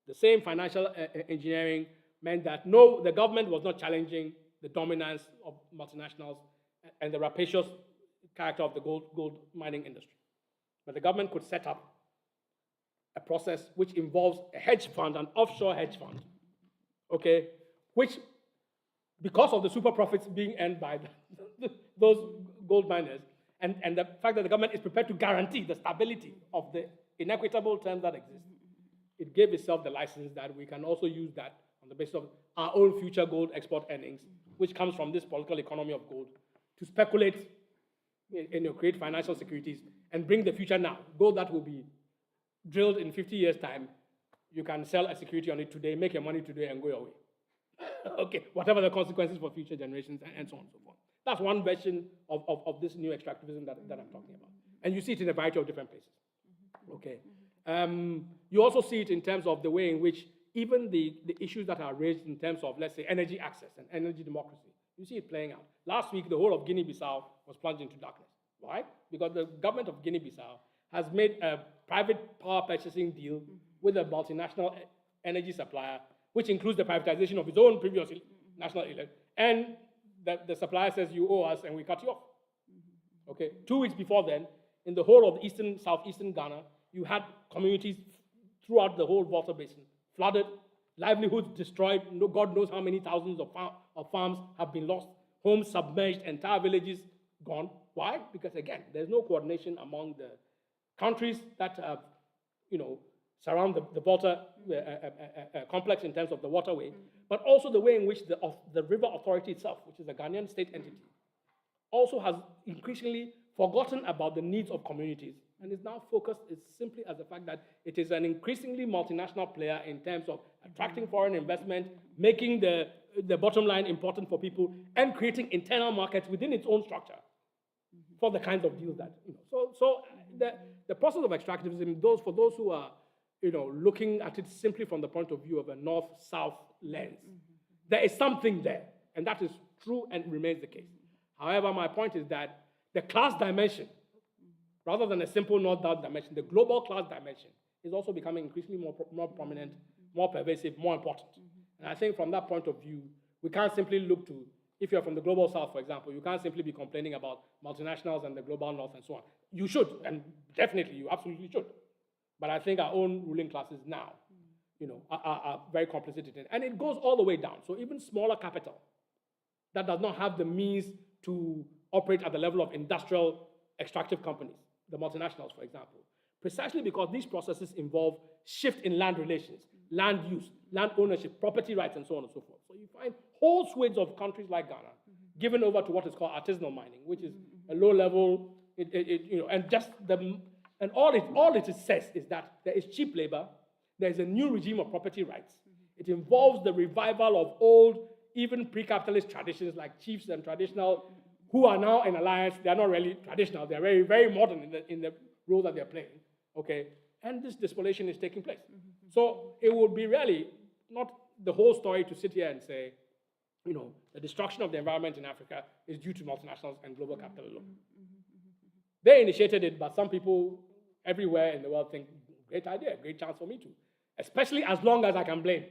the same financial engineering meant that the government was not challenging the dominance of multinationals and the rapacious character of the gold mining industry. But the government could set up a process which involves a hedge fund, an offshore hedge fund, okay, which, because of the super profits being earned by those gold miners, and the fact that the government is prepared to guarantee the stability of the inequitable terms that exist, it gave itself the license that we can also use that on the basis of our own future gold export earnings, which comes from this political economy of gold, to speculate and create financial securities and bring the future now. Gold that will be drilled in 50 years' time, you can sell a security on it today, make your money today, and go away. Okay, whatever the consequences for future generations, and so on and so forth. That's one version of this new extractivism that I'm talking about. And you see it in a variety of different places. Okay. You also see it in terms of the way in which even the issues that are raised in terms of, let's say, energy access and energy democracy, you see it playing out. Last week, the whole of Guinea-Bissau was plunged into darkness. Why? Because the government of Guinea-Bissau has made a private power purchasing deal with a multinational energy supplier, which includes the privatization of its own previous national elect. And the supplier says, you owe us, and we cut you off. Okay. 2 weeks before then, in the whole of southeastern Ghana, you had communities throughout the whole Volta Basin flooded, livelihoods destroyed. God knows how many thousands of farms have been lost, homes submerged, entire villages gone. Why? Because again, there's no coordination among the countries that surround the Volta complex in terms of the waterway, but also the way in which the river authority itself, which is a Ghanaian state entity, also has increasingly forgotten about the needs of communities and is now focused simply as the fact that it is an increasingly multinational player in terms of attracting foreign investment, making the bottom line important for people, and creating internal markets within its own structure for the kinds of deals that, So the process of extractivism, for those who are, looking at it simply from the point of view of a north-south lens, there is something there, and that is true and remains the case. However, my point is that the class dimension, rather than a simple north-south dimension, the global class dimension is also becoming increasingly more prominent, more pervasive, more important. And I think from that point of view, we can't simply look to, if you're from the global south, for example, you can't simply be complaining about multinationals and the global north and so on. You should, and definitely, you absolutely should. But I think our own ruling classes now, are very complicit in it. And it goes all the way down. So even smaller capital that does not have the means to operate at the level of industrial extractive companies, the multinationals, for example, precisely because these processes involve shift in land relations, land use, land ownership, property rights, and so on and so forth. So you find whole swathes of countries like Ghana given over to what is called artisanal mining, which is a low level, and all it says is that there is cheap labor, there is a new regime of property rights. It involves the revival of old, even pre-capitalist traditions like chiefs and traditional, who are now in alliance. They are not really traditional. They are very, very modern in the role that they're playing. Okay, and this despoliation is taking place. So it would be really not the whole story to sit here and say, the destruction of the environment in Africa is due to multinationals and global capital alone. They initiated it, but some people everywhere in the world think, great idea, great chance for me too. Especially as long as I can blame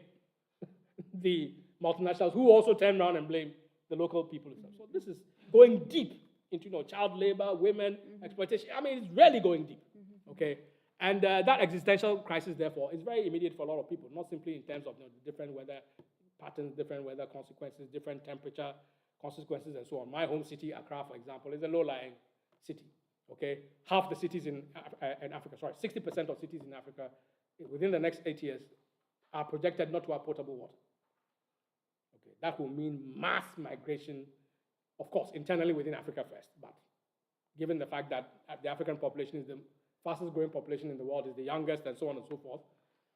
the multinationals who also turn around and blame the local people. So this is going deep into child labor, women, exploitation. I mean, it's really going deep, okay? And that existential crisis, therefore, is very immediate for a lot of people, not simply in terms of different weather patterns, different weather consequences, different temperature consequences, and so on. My home city, Accra, for example, is a low-lying city, okay? Half the cities in Africa, 60% of cities in Africa, within the next 8 years, are projected not to have potable water. Okay, that will mean mass migration, of course, internally within Africa first, but given the fact that the African population is the fastest growing population in the world, is the youngest, and so on and so forth,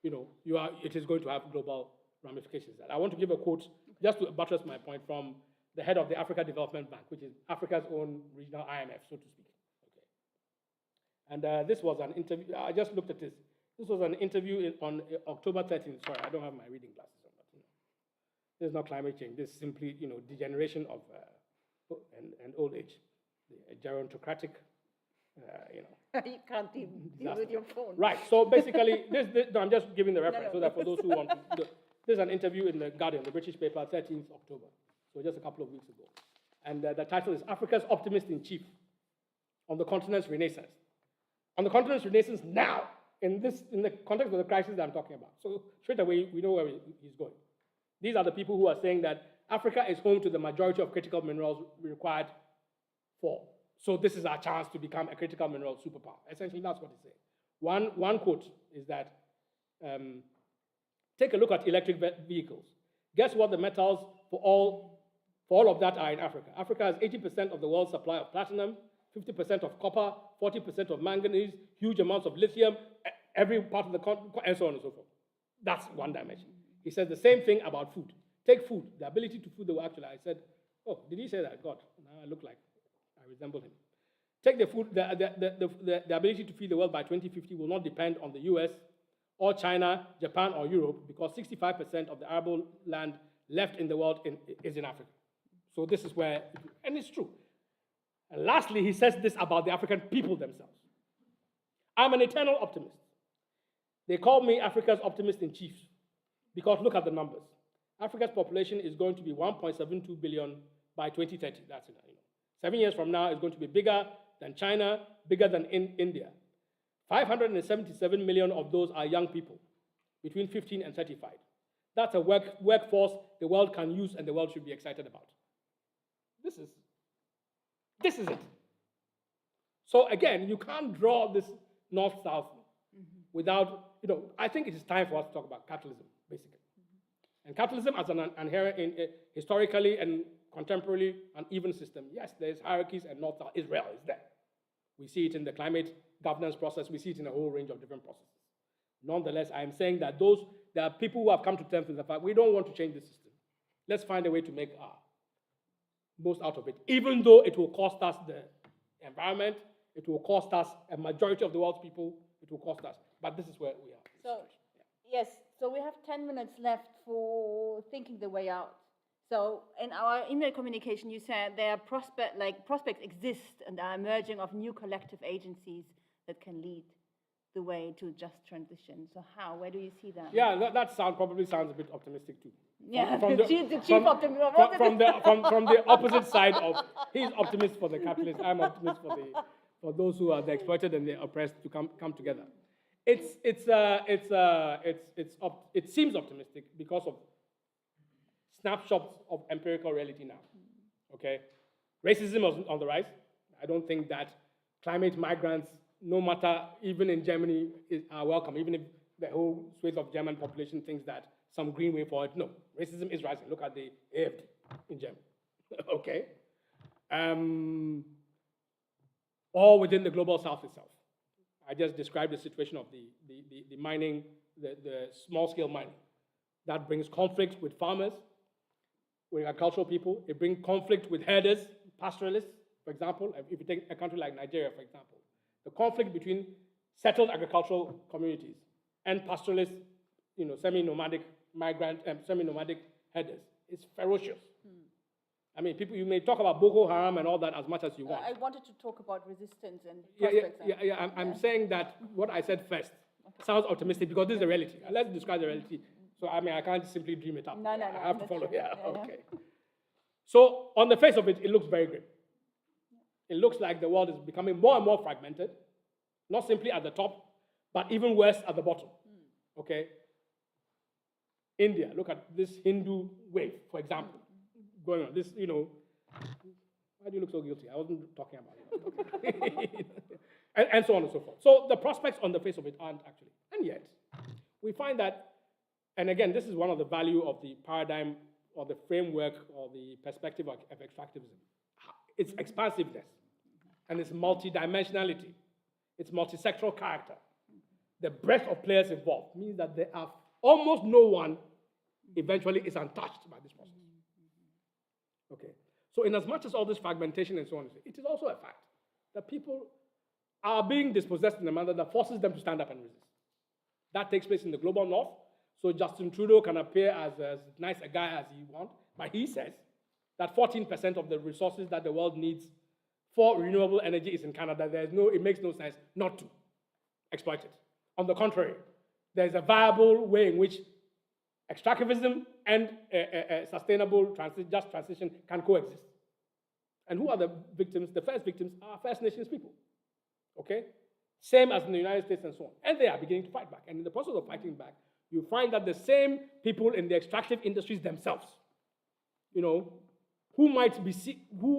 it is going to have global ramifications. And I want to give a quote, just to buttress my point, from the head of the Africa Development Bank, which is Africa's own regional IMF, so to speak. Okay. And this was an interview. I just looked at this. This was an interview on October 13th. Sorry, I don't have my reading glasses on, but this is not climate change. This is simply, degeneration of and old age, the gerontocratic, You can't even deal with your phone. Right. So basically, no, I'm just giving the reference so that for those who want to. There's an interview in the Guardian, the British paper, 13th October, so just a couple of weeks ago. And the title is Africa's Optimist in Chief on the Continent's Renaissance. On the continent's renaissance now, in the context of the crisis that I'm talking about. So straight away, we know where he's going. These are the people who are saying that Africa is home to the majority of critical minerals required for. So this is our chance to become a critical mineral superpower. Essentially, that's what he's saying. One quote is that, take a look at electric vehicles. Guess what the metals for all of that are in Africa? Africa has 80% of the world's supply of platinum, 50% of copper, 40% of manganese, huge amounts of lithium, every part of the continent, and so on and so forth. That's one dimension. He says the same thing about food. Take food, the ability to food the world. Actually, I said, oh, did he say that? God, now I look like I resemble him. Take the food, the ability to feed the world by 2050 will not depend on the US or China, Japan, or Europe, because 65% of the arable land left in the world is in Africa. So this is where, and it's true. And lastly, he says this about the African people themselves. I'm an eternal optimist. They call me Africa's optimist in chief, because look at the numbers. Africa's population is going to be 1.72 billion by 2030. That's it. 7 years from now, it's going to be bigger than China, bigger than India. 577 million of those are young people, between 15 and 35. That's a workforce the world can use and the world should be excited about. This is it. So again, you can't draw this north-south without, I think it is time for us to talk about capitalism, basically. And capitalism as an inherent, historically and contemporarily, an even system. Yes, there's hierarchies and north-south. Israel is there. We see it in the climate governance process. We see it in a whole range of different processes. Nonetheless, I am saying that there are people who have come to terms with the fact we don't want to change the system. Let's find a way to make our most out of it, even though it will cost us the environment, it will cost us a majority of the world's people, it will cost us. But this is where we are. So, yes, so we have 10 minutes left for thinking the way out. So in our email communication, you said there are prospects exist and are emerging of new collective agencies that can lead the way to just transition. So how? Where do you see that? Yeah, that probably sounds a bit optimistic too. Yeah, the chief optimist. From the opposite side of, he's optimist for the capitalists, I'm optimist for those who are the exploited and the oppressed to come together. It seems optimistic because of snapshots of empirical reality now. Okay, racism is on the rise. I don't think that climate migrants, no matter, even in Germany, are welcome, even if the whole swathe of German population thinks that some green way for it. No, racism is rising. Look at the AfD in Germany. Okay. Or within the global south itself. I just described the situation of the mining, the small-scale mining. That brings conflict with farmers, with agricultural people. It brings conflict with herders, pastoralists, for example. If you take a country like Nigeria, for example, the conflict between settled agricultural communities and pastoralists, semi-nomadic semi-nomadic herders is ferocious. I mean, you may talk about Boko Haram and all that as much as you want. I wanted to talk about resistance and prospects. I'm saying that what I said first sounds optimistic because this is the reality. Let's describe the reality. So, I can't simply dream it up. No. I have to follow. Okay. So, on the face of it, it looks very grim. It looks like the world is becoming more and more fragmented, not simply at the top, but even worse at the bottom. Okay? India, look at this Hindu wave, for example, going on. This, why do you look so guilty? I wasn't talking about it. and so on and so forth. So the prospects on the face of it aren't actually. And yet, we find that, and again, this is one of the value of the paradigm or the framework or the perspective of extractivism. Its expansiveness and its multidimensionality, its multisectoral character. The breadth of players involved means that there are almost no one eventually is untouched by this process. Okay. So in as much as all this fragmentation and so on, it is also a fact that people are being dispossessed in a manner that forces them to stand up and resist. That takes place in the global north. So Justin Trudeau can appear as nice a guy as he wants, but he says that 14% of the resources that the world needs for renewable energy is in Canada. It makes no sense not to exploit it. On the contrary, there's a viable way in which extractivism and sustainable just transition can coexist. And who are the victims? The first victims are First Nations people. Okay? Same as in the United States and so on. And they are beginning to fight back. And in the process of fighting back, you find that the same people in the extractive industries themselves, who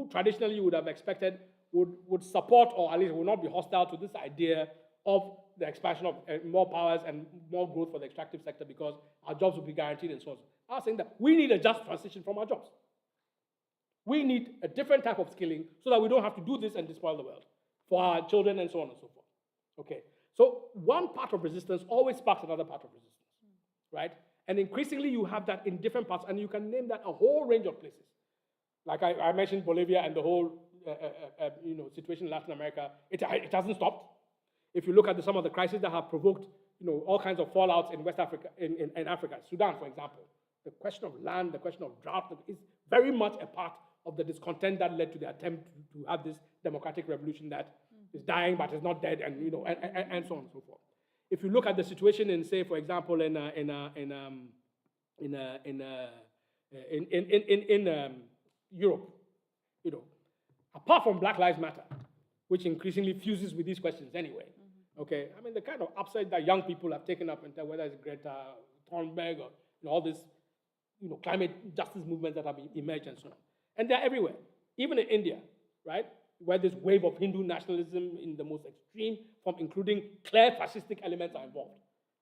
traditionally you would have expected would support or at least would not be hostile to this idea of the expansion of more powers and more growth for the extractive sector because our jobs will be guaranteed and so on. I was saying that we need a just transition from our jobs. We need a different type of skilling so that we don't have to do this and despoil the world for our children and so on and so forth. Okay, so one part of resistance always sparks another part of resistance, right? And increasingly you have that in different parts, and you can name that a whole range of places. Like I mentioned Bolivia and the whole situation in Latin America, it hasn't stopped. If you look at some of the crises that have provoked all kinds of fallouts in West Africa, in Africa, Sudan, for example, the question of land, the question of drought is very much a part of the discontent that led to the attempt to have this democratic revolution that is dying but is not dead, and and so on and so forth. If you look at the situation in, say, for example, in Europe, apart from Black Lives Matter, which increasingly fuses with these questions anyway. Okay, I mean the kind of upside that young people have taken up, into whether it's Greta Thunberg or all this, climate justice movements that have emerged and so on, and they're everywhere, even in India, right, where this wave of Hindu nationalism in the most extreme form, including clear fascistic elements, are involved.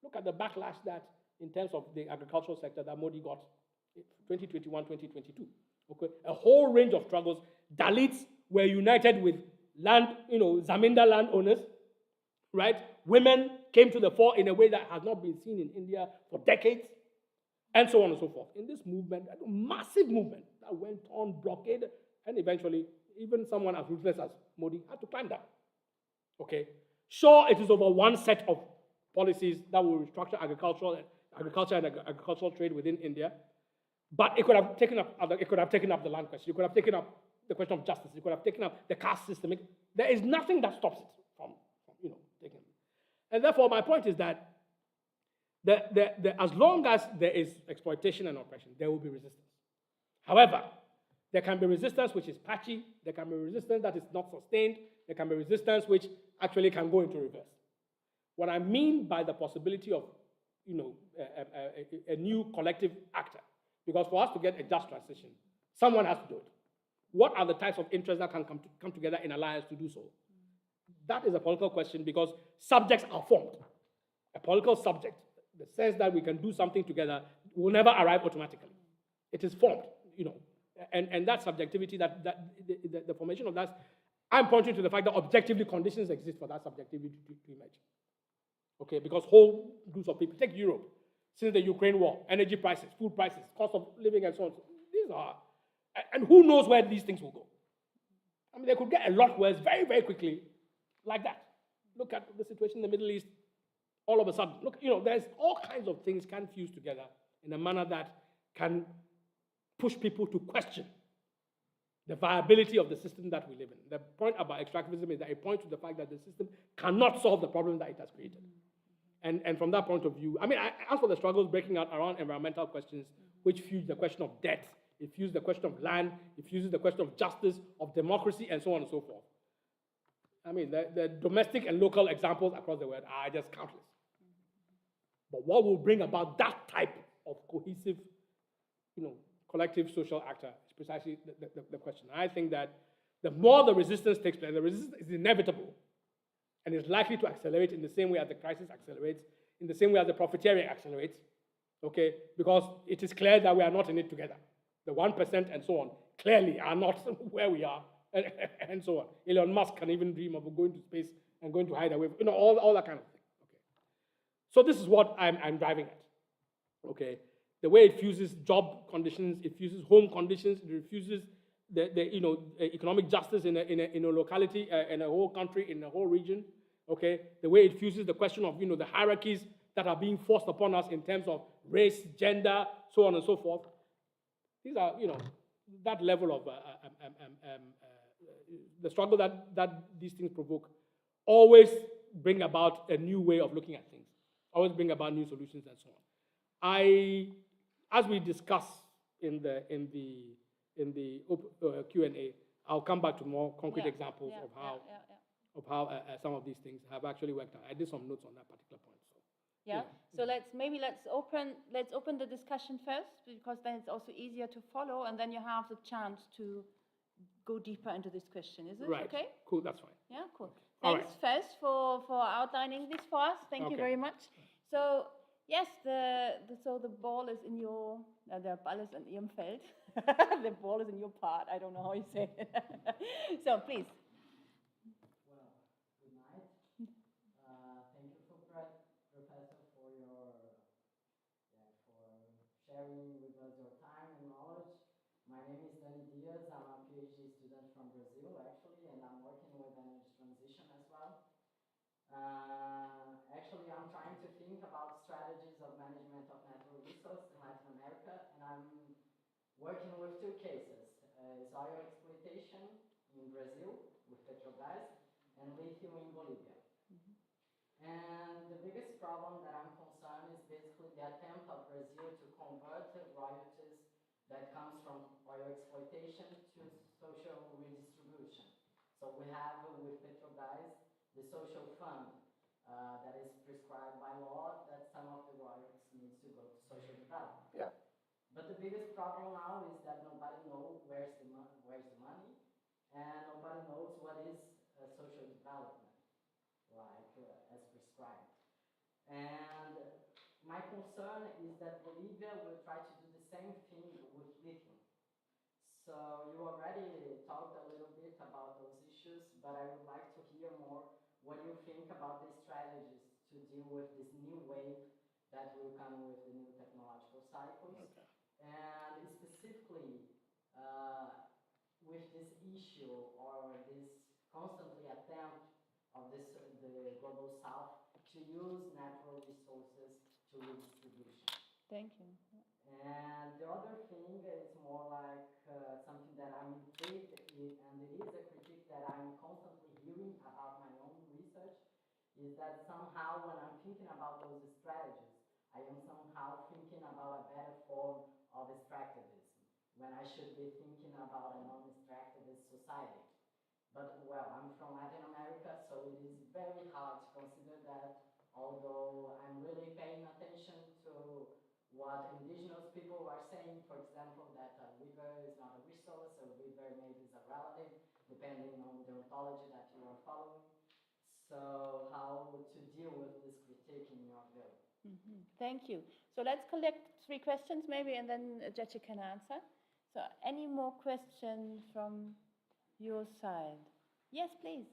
Look at the backlash that, in terms of the agricultural sector, that Modi got in 2021, 2022. Okay, a whole range of struggles. Dalits were united with Zamindar landowners, right? Women came to the fore in a way that has not been seen in India for decades, and so on and so forth. In this movement, a massive movement that went on, blockade, and eventually, even someone as ruthless as Modi had to climb down. Okay, sure, it is over one set of policies that will restructure agriculture and agricultural trade within India, but it could have taken up the land question. It could have taken up the question of justice. It could have taken up the caste system. There is nothing that stops it from taking. And therefore, my point is that as long as there is exploitation and oppression, there will be resistance. However, there can be resistance which is patchy. There can be resistance that is not sustained. There can be resistance which actually can go into reverse. What I mean by the possibility of a new collective actor, because for us to get a just transition, someone has to do it. What are the types of interests that can come together in alliance to do so? That is a political question, because subjects are formed. A political subject, the sense that we can do something together, will never arrive automatically. It is formed, and that subjectivity, the formation of that, I'm pointing to the fact that objectively conditions exist for that subjectivity to emerge. Okay, because whole groups of people, take Europe, since the Ukraine war, energy prices, food prices, cost of living, and so on. These are, and who knows where these things will go? I mean, they could get a lot worse very, very quickly, like that. Look at the situation in the Middle East. All of a sudden, look, there's all kinds of things can fuse together in a manner that can push people to question the viability of the system that we live in. The point about extractivism is that it points to the fact that the system cannot solve the problem that it has created. And from that point of view, I mean, as for the struggles breaking out around environmental questions, which fuse the question of debt, it fuses the question of land, it fuses the question of justice, of democracy, and so on and so forth. I mean, the domestic and local examples across the world are just countless. But what will bring about that type of cohesive, collective social actor is precisely the question. I think that the more the resistance takes place, the resistance is inevitable and is likely to accelerate in the same way as the crisis accelerates, in the same way as the profiteering accelerates, okay? Because it is clear that we are not in it together. The 1% and so on clearly are not where we are, and so on. Elon Musk can even dream of going to space and going to hide away, all that kind of thing. Okay. So this is what I'm driving at, okay? The way it fuses job conditions, it fuses home conditions, it fuses the economic justice in a locality, in a whole country, in a whole region. Okay, the way it fuses the question of the hierarchies that are being forced upon us in terms of race, gender, so on and so forth. These are that level of the struggle that these things provoke always bring about a new way of looking at things. Always bring about new solutions and so on. As we discuss in the Q&A, I'll come back to more concrete examples of how some of these things have actually worked out. I did some notes on that particular point. So let's open the discussion first, because then it's also easier to follow, and then you have the chance to go deeper into this question. Is this Right. okay? Cool, that's fine. Yeah, cool. All Thanks, Fez, for outlining this for us. Thank you Okay. very much. So, yes, so the ball is in your, der Ball ist in Ihrem Feld. The ball is in your part. I don't know how you say it. So, please. Well, good night. Thank you, Professor, for sharing with us your time and knowledge. My name is Dani Diaz. I'm a PhD student from Brazil, actually, and I'm working with energy transition as well. Actually, I'm trying to think about strategies of management of natural resources in Latin America, and I'm working with two cases. It's oil exploitation in Brazil with Petrobras and lithium in Bolivia. And the biggest problem that I'm concerned is basically the attempt of Brazil to convert royalties that comes from oil exploitation to social redistribution. So we have with Petrobras the social fund that is prescribed by law that some of the royalties needs to go to social development. Yeah. But the biggest problem now is that nobody knows where's the money, and nobody knows what is social development, like as prescribed. And my concern is that Bolivia will try to do the same thing with lithium. So you already talked a little bit about those issues, but I would like to hear more what you think about the strategies to deal with this new wave that will come with the new technological cycles. Okay. And specifically with this issue or this constantly attempt of the global south to use natural resources to redistribution. Thank you. And the other thing is more like something that I'm intrigued in, and it is a critique that I'm constantly hearing about my own research, is that somehow when I'm thinking about those strategies, I am somehow thinking about a better form of extractivism, when I should be thinking about a non-extractivist society. But, well, I'm from Latin America, so it is very hard to consider that, although I'm really paying attention to what indigenous people are saying, for example, that a river is not a resource, a river maybe is a relative, depending on the ontology that you are following. So how to deal with this critique in your view? Thank you. So let's collect 3 questions maybe, and then Gyekye can answer. So any more questions from your side? Yes, please.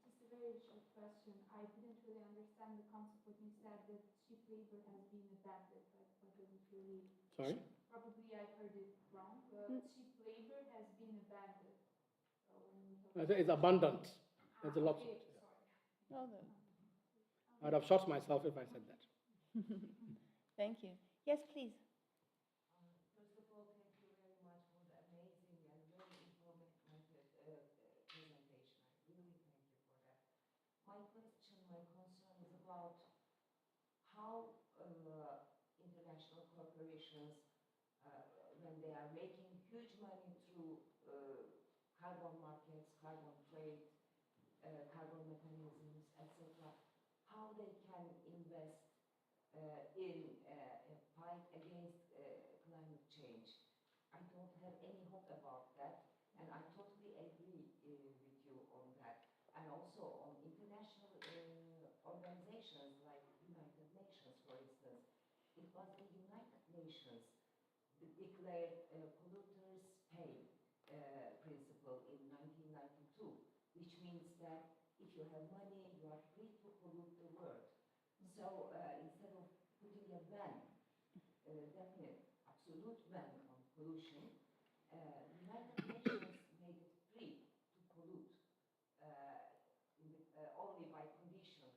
Just a very short question. I didn't really understand the concept when you said that cheap labor has been abandoned. I didn't really. Sorry? Probably I heard it wrong. Cheap labor has been abandoned. So when you talk It's abundant. There's a lot of okay, it. Yeah. sorry. No, no. I'd have shot myself if I said that. Thank you. Yes, please. First of all, thank you very much for the amazing and very informative presentation. I really thank you for that. My question, my concern is about how international corporations, when they are making huge money through carbon markets, carbon trade, carbon mechanisms, etc., how they can invest in a fight against climate change. I don't have any hope about that, and I totally agree with you on that. And also on international organizations like United Nations, for instance. It was the United Nations that declared polluters pay principle in 1992, which means that if you have money, you are free to pollute the world. So instead of putting a ban, definite, absolute ban on pollution, the United Nations made it free to pollute only by condition,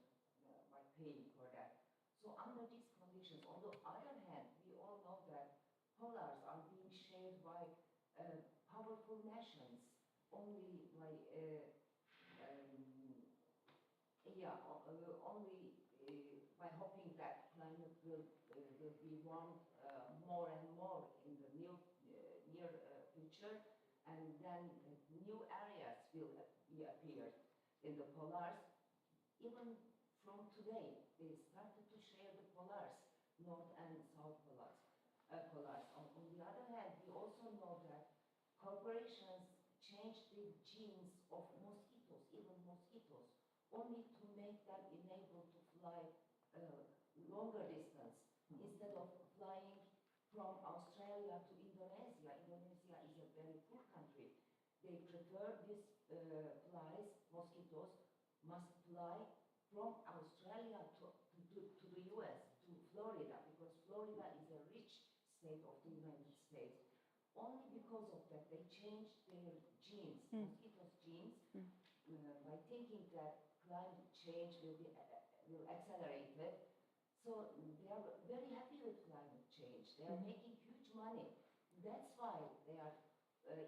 by paying for that. So under these conditions, on the other hand, we all know that polars are being shared by powerful nations only by only by hoping that climate will be warmed more and more in the near future, and then new areas will appear in the polars. Even from today, they started to share the polars, North and South polars. On the other hand, we also know that corporations genes of mosquitoes, even mosquitoes, only to make them enabled to fly longer distance instead of flying from Australia to Indonesia. Indonesia is a very poor country. They prefer these flies, mosquitoes, must fly from Australia to the US, to Florida, because Florida is a rich state of the United States. Only because of that, they changed their genes, mosquitoes' genes, by thinking that climate change will accelerate it. So they are very happy with climate change. They are making huge money. That's why they are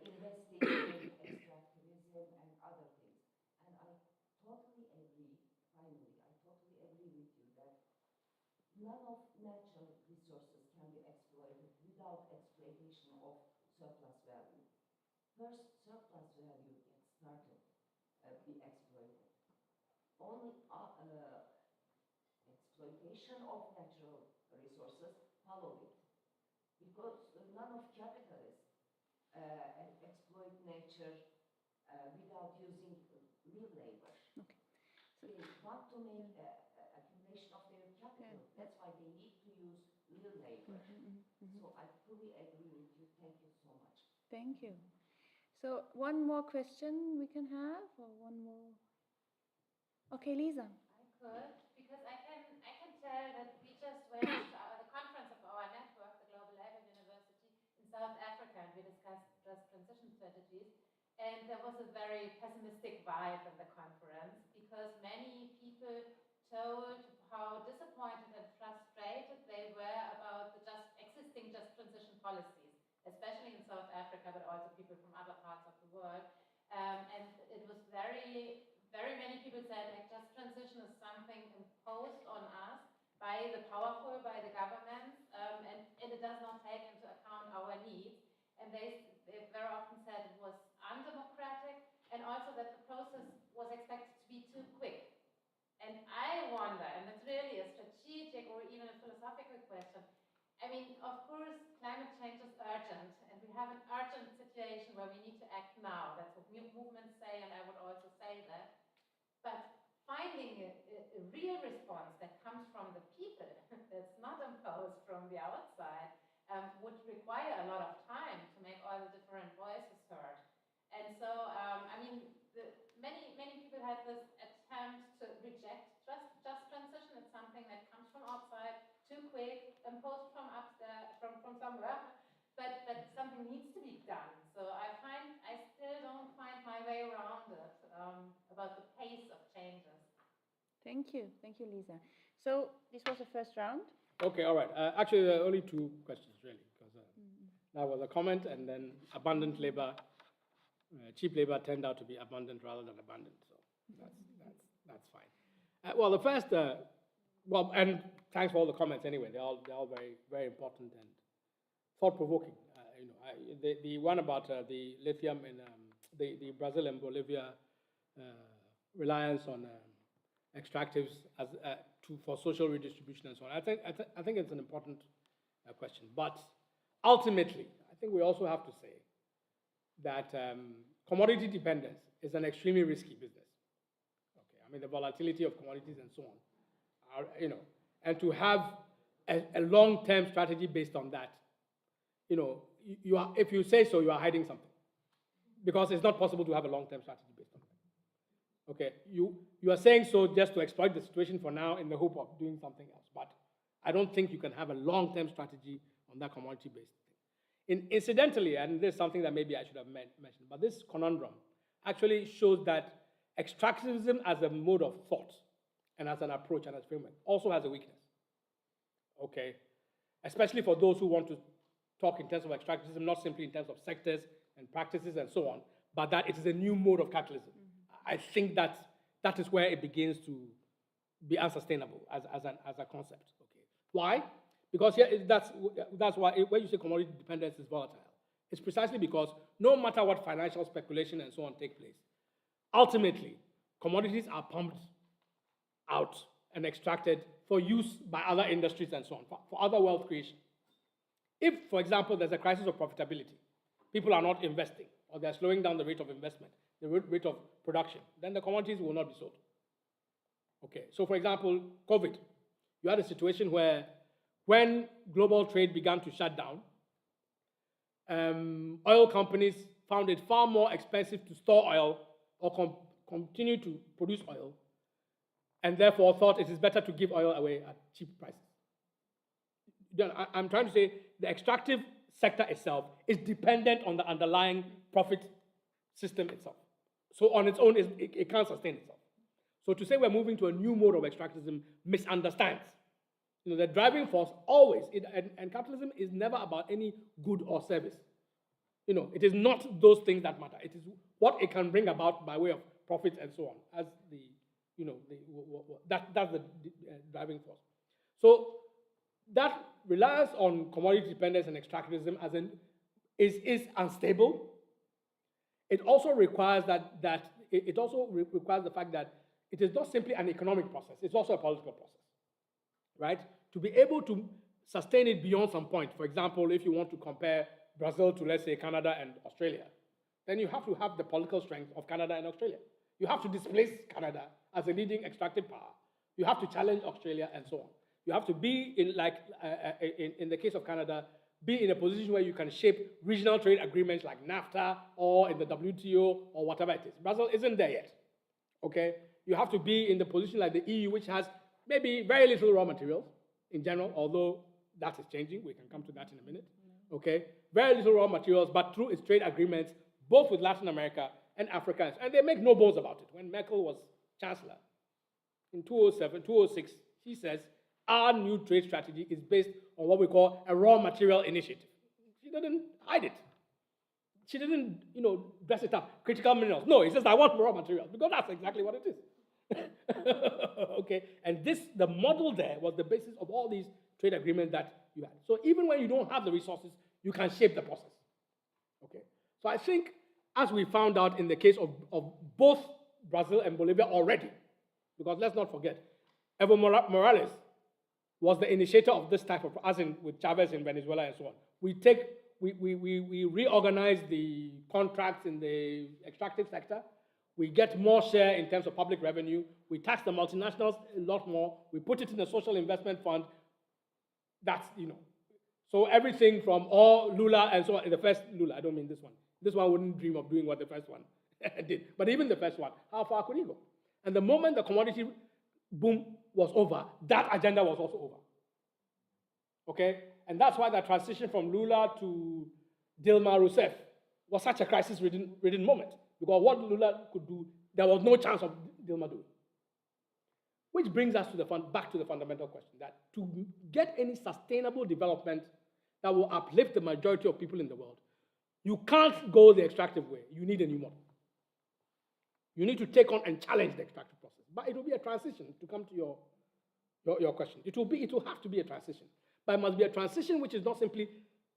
investing in extractivism and other things. And I totally agree, finally, I totally agree with you that none of natural resources can be exploited without exploitation of surplus value. First, surplus value gets started, be exploited. Only exploitation of natural resources follow it, because none of capitalists exploit nature without using real labor. Okay. They want to make accumulation of their capital. That's why they need to use real labor. So I fully agree with you. Thank you so much. Thank you. So one more question we can have, or one more? Okay, Lisa. I could, because I can tell that we just went to the conference of our network, the Global Labour University in South Africa, and we discussed just transition strategies. And there was a very pessimistic vibe in the conference, because many people told how disappointed and frustrated they were about the existing transition policies, especially in South Africa, but also people from other parts of the world. And it was very many people said, like, just transition is something imposed on us by the powerful, by the governments, and it does not take into account our needs. And they very often said it was undemocratic, and also that the process was expected to be too quick. And I wonder, and it's really a strategic or even a philosophical question, I mean, of course, climate change is urgent, and we have an urgent situation where we need to act now. That's what movements say, and I would also say that. But finding a real response that comes from the people, that's not imposed from the outside, would require a lot of time to make all the different voices heard. And so, I mean, many people had this attempt to reject just transition. It's something that comes from outside, too quick, imposed from upstairs, from somewhere. But something needs to be done. So I still don't find my way around it, about the pace of changes. Thank you, Lisa. So this was the first round. Okay, all right. Actually, there are only two questions, really, because that was a comment, and then abundant labor, cheap labor turned out to be abundant rather than abundant. So that's fine. Well, the first, and thanks for all the comments anyway. They're all very, very important and thought-provoking. The one about the lithium in the Brazil and Bolivia reliance on extractives for social redistribution and so on. I think it's an important question. But ultimately, I think we also have to say that commodity dependence is an extremely risky business. Okay, I mean, the volatility of commodities and so on, and to have a long-term strategy based on that, if you say so, you are hiding something, because it's not possible to have a long-term strategy based on that. Okay, you are saying so just to exploit the situation for now in the hope of doing something else, but I don't think you can have a long-term strategy on that commodity-based thing. Incidentally, and this is something that maybe I should have mentioned, but this conundrum actually shows that extractivism as a mode of thought and as an approach and as a framework also has a weakness. Okay, especially for those who want to talk in terms of extractivism, not simply in terms of sectors and practices and so on, but that it is a new mode of capitalism. I think that is where it begins to be unsustainable as a concept. Okay, why? Because that's why when you say commodity dependence is volatile, it's precisely because no matter what financial speculation and so on take place, ultimately commodities are pumped out and extracted for use by other industries and so on, for other wealth creation. If, for example, there's a crisis of profitability, people are not investing or they're slowing down the rate of investment, the rate of production, then the commodities will not be sold. Okay, so for example, COVID, you had a situation where when global trade began to shut down, oil companies found it far more expensive to store oil or continue to produce oil, and therefore thought it is better to give oil away at cheap prices. I'm trying to say the extractive sector itself is dependent on the underlying profit system itself. So on its own, it can't sustain itself. So to say we're moving to a new mode of extractivism misunderstands. The driving force always, and capitalism is never about any good or service. It is not those things that matter. It is what it can bring about by way of profits and so on, as that's the driving force. So that reliance on commodity dependence and extractivism is unstable. It also requires requires the fact that it is not simply an economic process, it's also a political process, right? To be able to sustain it beyond some point, for example, if you want to compare Brazil to, let's say, Canada and Australia, then you have to have the political strength of Canada and Australia. You have to displace Canada as a leading extractive power. You have to challenge Australia and so on. You have to be, in the case of Canada, be in a position where you can shape regional trade agreements like NAFTA or in the WTO or whatever it is. Brazil isn't there yet, okay? You have to be in the position like the EU, which has maybe very little raw materials in general, although that is changing. We can come to that in a minute, okay? Very little raw materials, but through its trade agreements, both with Latin America and Africa, and they make no bones about it. When Merkel was chancellor in 2007, 2006, she says, our new trade strategy is based on what we call a raw material initiative. She didn't hide it. She didn't, dress it up. Critical minerals. No, it says, I want raw materials, because that's exactly what it is. Okay, and the model there was the basis of all these trade agreements that you had. So even when you don't have the resources, you can shape the process. Okay, so I think, as we found out in the case of both Brazil and Bolivia already, because let's not forget, Evo Morales was the initiator of this type of, as in with Chavez in Venezuela and so on. We reorganize the contracts in the extractive sector. We get more share in terms of public revenue. We tax the multinationals a lot more. We put it in a social investment fund. That's, So everything from all Lula and so on, the first Lula, I don't mean this one. This one wouldn't dream of doing what the first one did. But even the first one, how far could he go? And the moment the commodity boom was over, that agenda was also over. Okay? And that's why the transition from Lula to Dilma Rousseff was such a crisis-ridden moment. Because what Lula could do, there was no chance of Dilma doing. Which brings us back to the fundamental question, that to get any sustainable development that will uplift the majority of people in the world, you can't go the extractive way. You need a new model. You need to take on and challenge the extractive process. But it will be a transition, to come to your question. It will have to be a transition. But it must be a transition which is not simply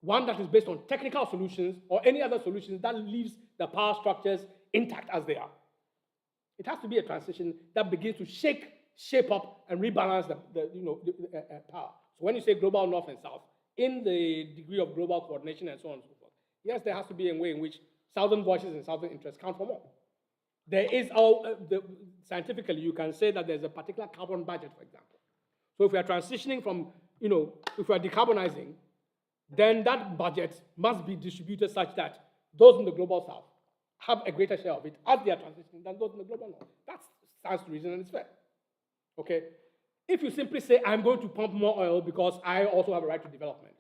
one that is based on technical solutions or any other solutions that leaves the power structures intact as they are. It has to be a transition that begins to shape up and rebalance the power. So when you say global north and south, in the degree of global coordination and so on and so forth, yes, there has to be a way in which southern voices and southern interests count for more. There is scientifically, you can say that there's a particular carbon budget, for example. So if we are transitioning from, if we are decarbonizing, then that budget must be distributed such that those in the global south have a greater share of it as they are transitioning than those in the global north. That stands to reason and it's fair. Okay? If you simply say, I'm going to pump more oil because I also have a right to development,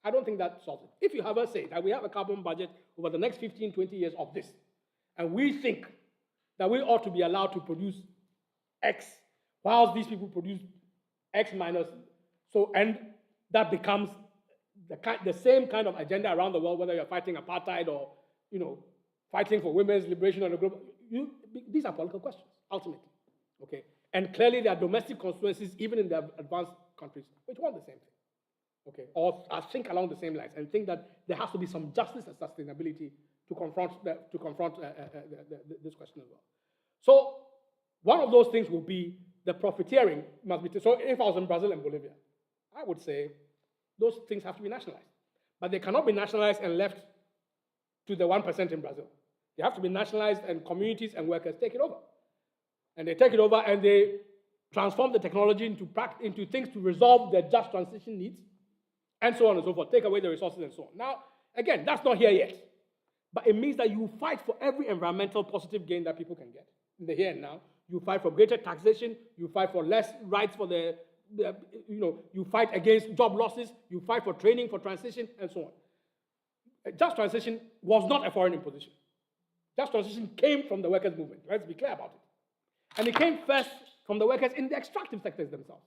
I don't think that solves it. If you have say that we have a carbon budget over the next 15, 20 years of this, and we think that we ought to be allowed to produce X, whilst these people produce X minus, and that becomes the same kind of agenda around the world, whether you're fighting apartheid or, fighting for women's liberation on the globe. These are political questions, ultimately, okay? And clearly there are domestic constituencies, even in the advanced countries, which want the same thing, okay? Or think along the same lines and think that there has to be some justice and sustainability to confront this question as well. So one of those things will be the profiteering must be, so if I was in Brazil and Bolivia, I would say those things have to be nationalized. But they cannot be nationalized and left to the 1% in Brazil. They have to be nationalized, and communities and workers take it over. And they take it over and they transform the technology into things to resolve their just transition needs, and so on and so forth, take away the resources and so on. Now, again, that's not here yet. But it means that you fight for every environmental positive gain that people can get in the here and now. You fight for greater taxation, you fight for less rights for you fight against job losses, you fight for training, for transition, and so on. Just transition was not a foreign imposition. Just transition came from the workers' movement. Let's be clear about it. And it came first from the workers in the extractive sectors themselves,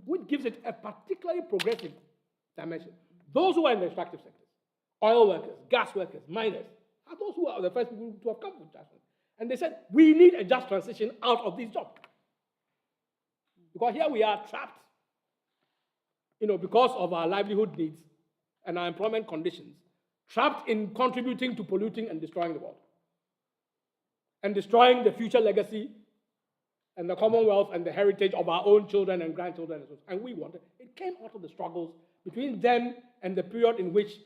which gives it a particularly progressive dimension. Those who are in the extractive sectors, oil workers, gas workers, miners, are those who are the first people to have come with just transition. And they said, we need a just transition out of these jobs. Because here we are trapped, because of our livelihood needs and our employment conditions, trapped in contributing to polluting and destroying the world. And destroying the future legacy and the commonwealth and the heritage of our own children and grandchildren. And we wanted, it came out of the struggles between them and the period in which,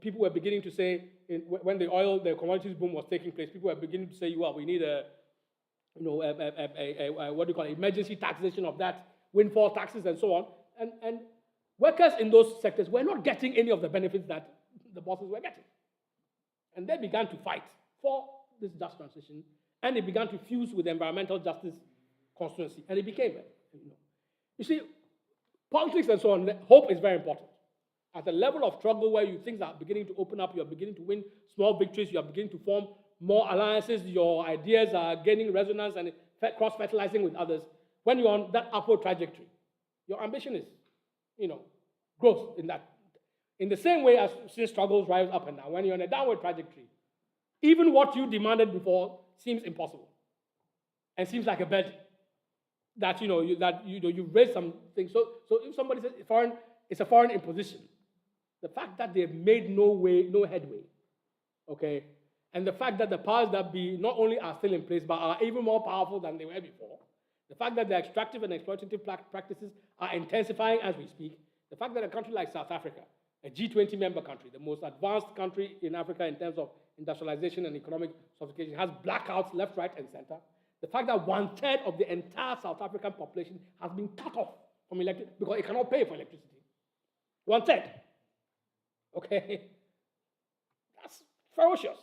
people were beginning to say, when the commodities boom was taking place, people were beginning to say, well, we need emergency taxation of that, windfall taxes and so on. And workers in those sectors were not getting any of the benefits that the bosses were getting. And they began to fight for this just transition, and it began to fuse with the environmental justice constituency, and it became You see, politics and so on, hope is very important. At a level of struggle where things are beginning to open up, you're beginning to win small victories, you're beginning to form more alliances, your ideas are gaining resonance and cross-fertilizing with others. When you're on that upward trajectory, your ambition is, growth in that. In the same way as since struggles rise up and down, when you're on a downward trajectory, even what you demanded before seems impossible and seems like a burden that you've raised some things. So if somebody says it's a foreign imposition, the fact that they've made no headway, okay, and the fact that the powers that be not only are still in place but are even more powerful than they were before, the fact that the extractive and exploitative practices are intensifying as we speak, the fact that a country like South Africa, a G20 member country, the most advanced country in Africa in terms of industrialization and economic sophistication, has blackouts left, right, and center. The fact that 1/3 of the entire South African population has been cut off from electricity because it cannot pay for electricity. 1/3. Okay? That's ferocious.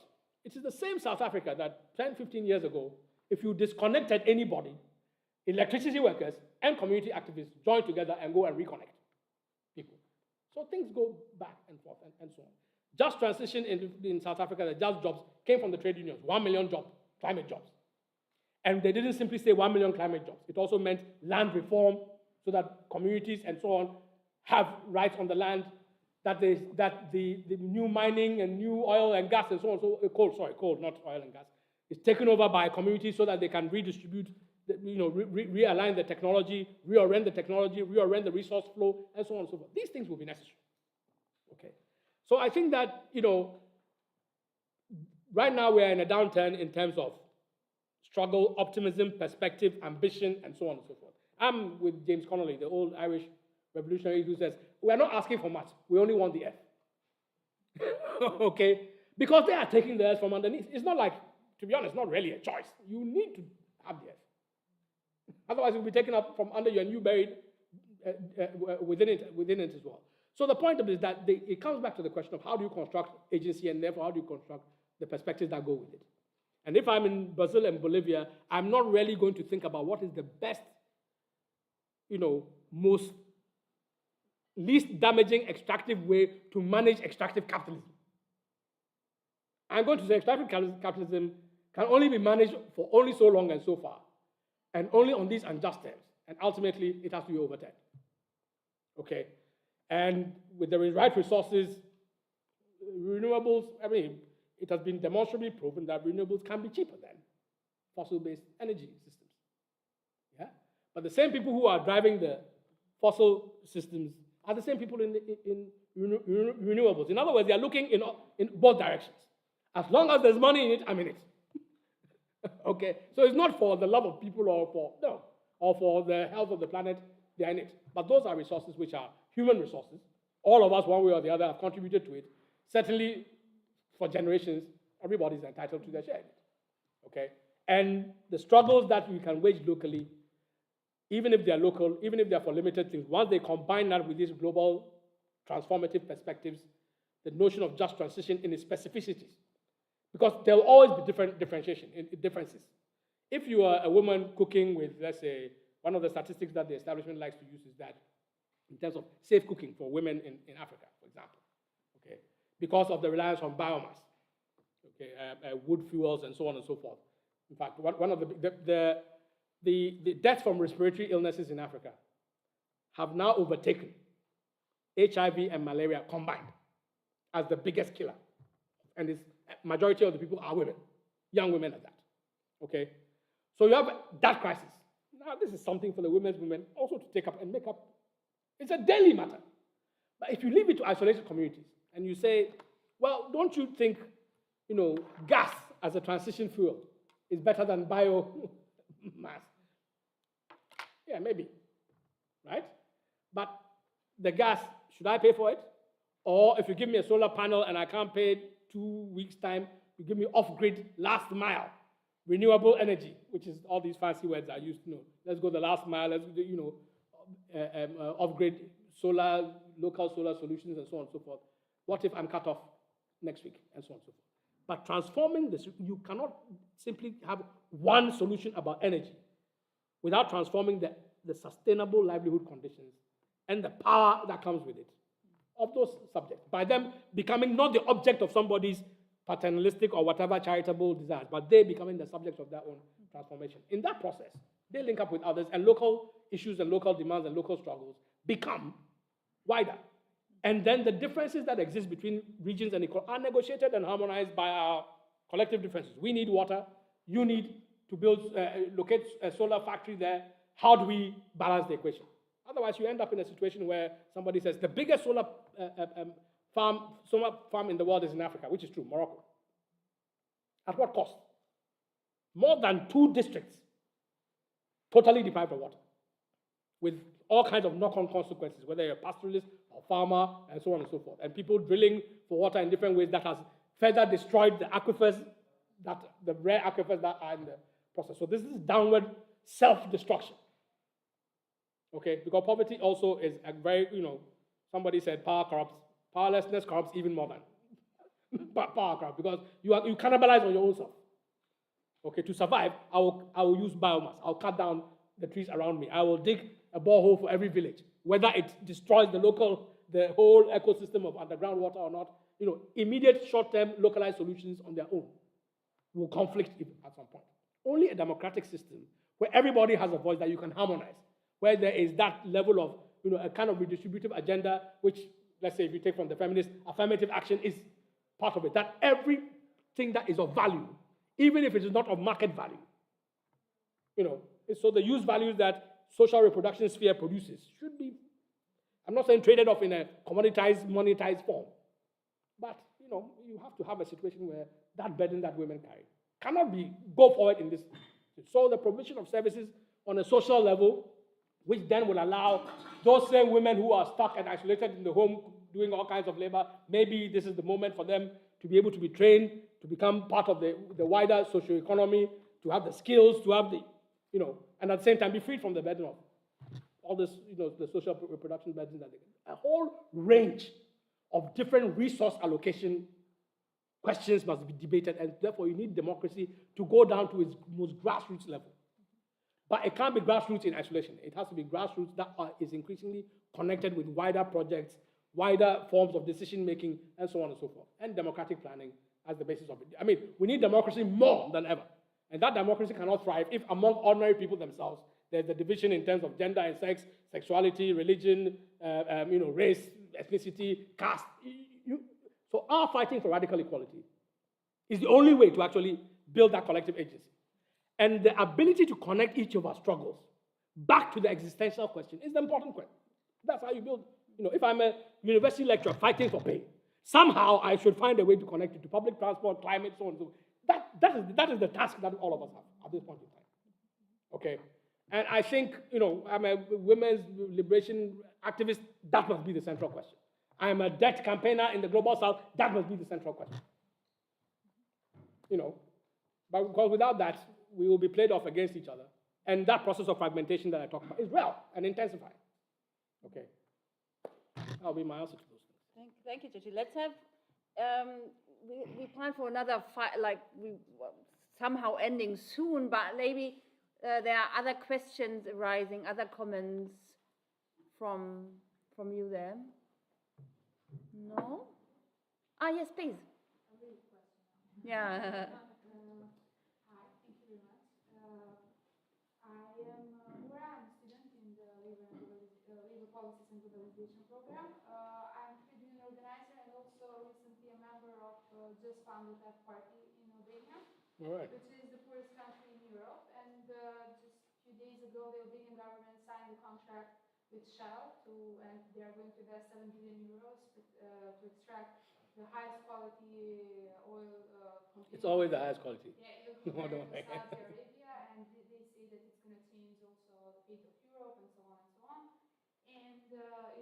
It is the same South Africa that 10, 15 years ago, if you disconnected anybody, electricity workers and community activists joined together and go and reconnect people. So things go back and forth and so on. Just transition in South Africa, the just jobs came from the trade unions, 1 million jobs, climate jobs. And they didn't simply say 1 million climate jobs. It also meant land reform so that communities and so on have rights on the land, that the new mining and new oil and gas and so on, coal, not oil and gas, is taken over by communities so that they can redistribute, realign the technology, reorient the technology, reorient the resource flow, and so on and so forth. These things will be necessary. Okay. So I think that, right now we're in a downturn in terms of struggle, optimism, perspective, ambition, and so on and so forth. I'm with James Connolly, the old Irish revolutionary, who says, we're not asking for much, we only want the earth. Okay? Because they are taking the earth from underneath. It's not like, to be honest, not really a choice. You need to have the earth. Otherwise, you'll be taken up from under you and you buried within it as well. So the point of it is that it comes back to the question of how do you construct agency, and therefore how do you construct the perspectives that go with it. And if I'm in Brazil and Bolivia, I'm not really going to think about what is the best, most least damaging extractive way to manage extractive capitalism. I'm going to say extractive capitalism can only be managed for only so long and so far, and only on these unjust terms. And ultimately, it has to be overturned. Okay? And with the right resources, renewables, it has been demonstrably proven that renewables can be cheaper than fossil-based energy systems. Yeah? But the same people who are driving the fossil systems are the same people in renewables. In other words, they are looking in both directions. As long as there's money in it, I'm in it. Okay? So it's not for the love of people or for the health of the planet, they're in it. But those are resources which are human resources. All of us, one way or the other, have contributed to it. Certainly for generations, Everybody's entitled to their share. Okay? And the struggles that we can wage locally, even if they're local, even if they're for limited things, once they combine that with these global transformative perspectives, the notion of just transition in its specificities, because there will always be differences. If you are a woman cooking with, let's say, one of the statistics that the establishment likes to use is that in terms of safe cooking for women in Africa, for example, okay, because of the reliance on biomass, okay, wood fuels and so on and so forth. In fact, one of the deaths from respiratory illnesses in Africa have now overtaken HIV and malaria combined as the biggest killer. And the majority of the people are women, young women at that, okay? So you have that crisis. Now, this is something for the women's movement also to take up and make up. It's a daily matter. But if you leave it to isolated communities and you say, well, don't you think, gas as a transition fuel is better than biomass? Yeah, maybe, right? But the gas, should I pay for it? Or if you give me a solar panel and I can't pay 2 weeks' time, you give me off-grid last mile, renewable energy, which is all these fancy words I used to know. Let's go the last mile, let's do, off-grid solar, local solar solutions and so on and so forth. What if I'm cut off next week and so on and so forth? But transforming this, you cannot simply have one solution about energy without transforming the sustainable livelihood conditions and the power that comes with it of those subjects, by them becoming not the object of somebody's paternalistic or whatever charitable desires, but they becoming the subjects of their own transformation. In that process, they link up with others, and local issues and local demands and local struggles become wider. And then the differences that exist between regions and equal are negotiated and harmonized by our collective differences. We need water. You need to locate a solar factory there. How do we balance the equation? Otherwise, you end up in a situation where somebody says the biggest solar farm in the world is in Africa, which is true, Morocco. At what cost? More than 2 districts totally deprived of water, with all kinds of knock-on consequences, whether you're a pastoralist or farmer, and so on and so forth. And people drilling for water in different ways that has further destroyed the aquifers, the rare aquifers that are in the process. So this is downward self-destruction. Okay, because poverty also is a very, somebody said power corrupts, powerlessness corrupts even more than power corrupts, because you cannibalize on your own self. Okay, to survive, I will use biomass. I'll cut down the trees around me. I will dig a borehole for every village, whether it destroys the whole ecosystem of underground water or not. Immediate short-term localized solutions on their own will conflict at some point. Only a democratic system where everybody has a voice that you can harmonize, where there is that level of, a kind of redistributive agenda, which, let's say, if you take from the feminists, affirmative action is part of it, that everything that is of value, even if it is not of market value, so the use values that social reproduction sphere produces should be, I'm not saying traded off in a commoditized, monetized form, but, you have to have a situation where that burden that women carry cannot go forward in this. So the provision of services on a social level, which then will allow those same women who are stuck and isolated in the home doing all kinds of labor, maybe this is the moment for them to be able to be trained, to become part of the wider socioeconomy, to have the skills, to have the, and at the same time be freed from the burden of all this, the social reproduction burden that they get. A whole range of different resource allocation questions must be debated, and therefore you need democracy to go down to its most grassroots level. But it can't be grassroots in isolation. It has to be grassroots that is increasingly connected with wider projects, wider forms of decision-making, and so on and so forth, and democratic planning as the basis of it. We need democracy more than ever. And that democracy cannot thrive if among ordinary people themselves, there's a division in terms of gender and sex, sexuality, religion, race, ethnicity, caste. So our fighting for radical equality is the only way to actually build that collective agency. And the ability to connect each of our struggles back to the existential question is the important question. That's how you build. If I'm a university lecturer fighting for pay, somehow I should find a way to connect it to public transport, climate, so on and so forth. That is the task that all of us have at this point in time. Okay? And I think, I'm a women's liberation activist, that must be the central question. I am a debt campaigner in the Global South, that must be the central question. you know, but because without that, we will be played off against each other. And that process of fragmentation that I talked about is real and intensifying. Okay. That'll be my answer to those things. Thank you, Gyekye. Let's have, we plan for another somehow ending soon, but maybe there are other questions arising, other comments from you there. No? Ah, yes, please. A real question. Yeah. Hi, thank you very much. I'm a student in the Labor Policies and Globalization program. I'm a trade union organizer and also recently a member of just founded Left Party in Albania, All right. which is the poorest country in Europe. And just a few days ago, the Albanian government signed a contract with Shell and they are going to invest 7 billion euros to extract the highest quality oil. It's always the highest quality. Yeah, No, don't compared worry. to Saudi Arabia, and they say that it's going to change also the fate of Europe and so on and so on. And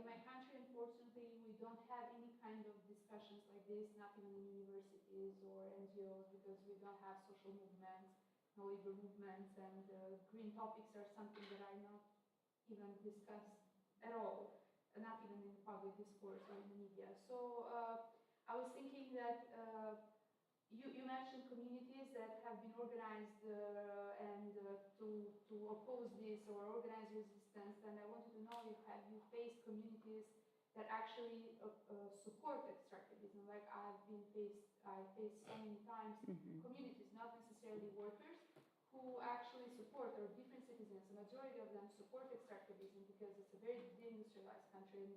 in my country, unfortunately, we don't have any kind of discussions like this, not even in universities or NGOs, because we don't have social movements, no labor movements, and green topics are something that are not even discussed at all, not even in public discourse or in the media. So I was thinking that you mentioned communities that have been organized and to oppose this or organize resistance, and I wanted to know if have you faced communities that actually support extractivism, like I faced so many times communities, not necessarily workers, who actually support, or different citizens, the majority of them support extractivism because it's a very deindustrialized country, and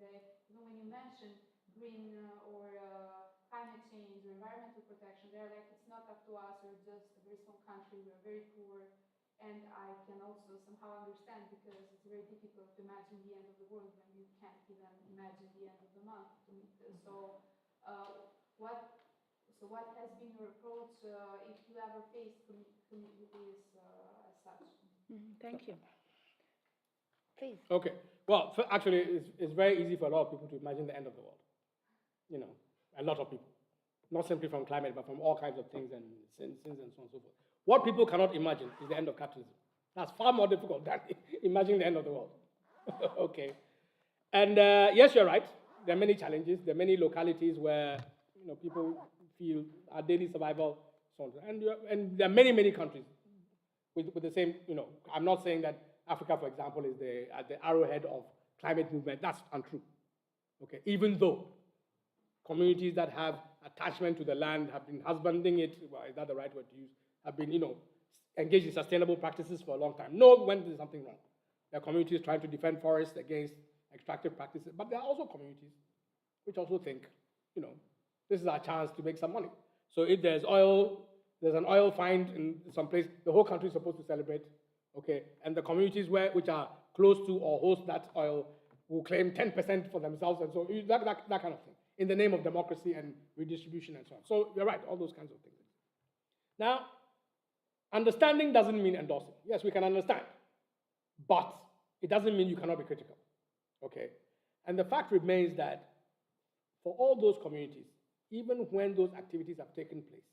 even when you mention green or climate change or environmental protection, they're like, it's not up to us, we're just a very small country, we're very poor, and I can also somehow understand because it's very difficult to imagine the end of the world when you can't even imagine the end of the month to meet this. So what has been your approach if you ever faced communities as such? Thank you. Please. Okay. Well, actually, it's very easy for a lot of people to imagine the end of the world. You know, a lot of people. Not simply from climate, but from all kinds of things and sins and so on and so forth. What people cannot imagine is the end of capitalism. That's far more difficult than imagining the end of the world. Okay. And yes, you're right. There are many challenges. There are many localities where, you know, people feel our daily survival, so on. And there are many, many countries with the same, you know, I'm not saying that Africa, for example, is at the arrowhead of climate movement. That's untrue. Okay. Even though communities that have attachment to the land have been husbanding it, well, is that the right word to use? Have been, you know, engaged in sustainable practices for a long time. Know when there's something wrong. There are communities trying to defend forests against extractive practices, but there are also communities which also think, you know, this is our chance to make some money. So if there's oil, there's an oil find in some place, the whole country is supposed to celebrate, okay? And the communities which are close to or host that oil will claim 10% for themselves, and so that kind of thing, in the name of democracy and redistribution and so on. So you're right, all those kinds of things. Now, understanding doesn't mean endorsing. Yes, we can understand, but it doesn't mean you cannot be critical, okay? And the fact remains that for all those communities, even when those activities have taken place,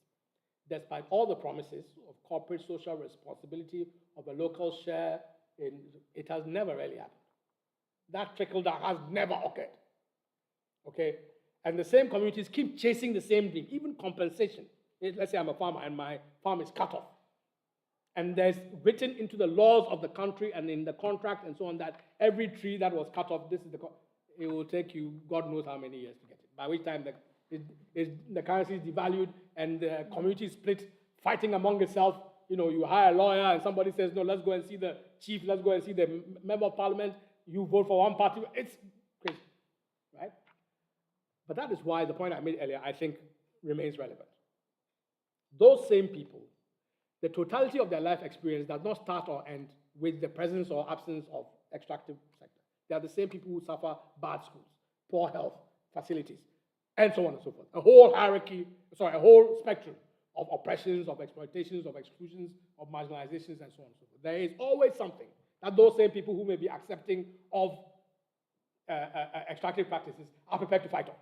despite all the promises of corporate social responsibility, of a local share, it has never really happened. That trickle down has never occurred, okay? And the same communities keep chasing the same dream, even compensation. Let's say I'm a farmer and my farm is cut off. And there's written into the laws of the country and in the contract and so on that every tree that was cut off, it will take you God knows how many years to get it. By which time the currency is devalued and the community is split, fighting among itself. You know, you hire a lawyer and somebody says, no, let's go and see the chief, let's go and see the member of parliament. You vote for one party. It's crazy, right? But that is why the point I made earlier, I think, remains relevant. Those same people, the totality of their life experience does not start or end with the presence or absence of extractive sector. They are the same people who suffer bad schools, poor health facilities, and so on and so forth. A whole spectrum of oppressions, of exploitations, of exclusions, of marginalizations, and so on and so forth. There is always something that those same people who may be accepting of extractive practices are prepared to fight on.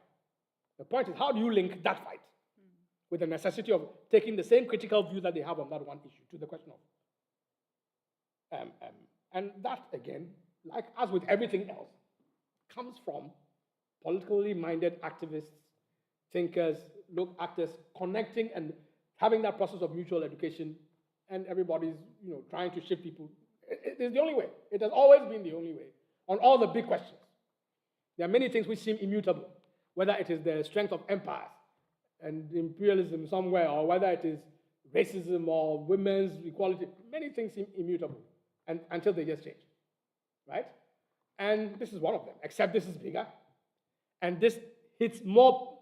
The point is, how do you link that fight with the necessity of taking the same critical view that they have on that one issue to the question of. And that, again, like as with everything else, comes from politically minded activists, thinkers, actors, connecting and having that process of mutual education, and everybody's trying to shift people. It is the only way. It has always been the only way on all the big questions. There are many things which seem immutable, whether it is the strength of empires and imperialism somewhere, or whether it is racism or women's equality. Many things seem immutable until they just change, right? And this is one of them, except this is bigger. And this hits more,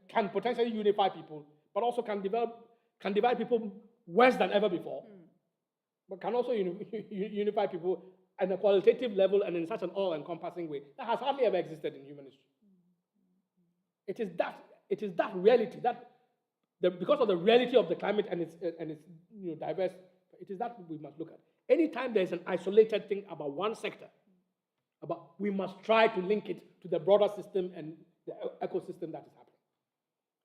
can potentially unify people, but also can divide people worse than ever before, but can also unify people at a qualitative level and in such an all-encompassing way that has hardly ever existed in human history. It is that reality, because of the reality of the climate and its diverse, it is that we must look at. Anytime there's an isolated thing about one sector, we must try to link it to the broader system and the ecosystem that is happening.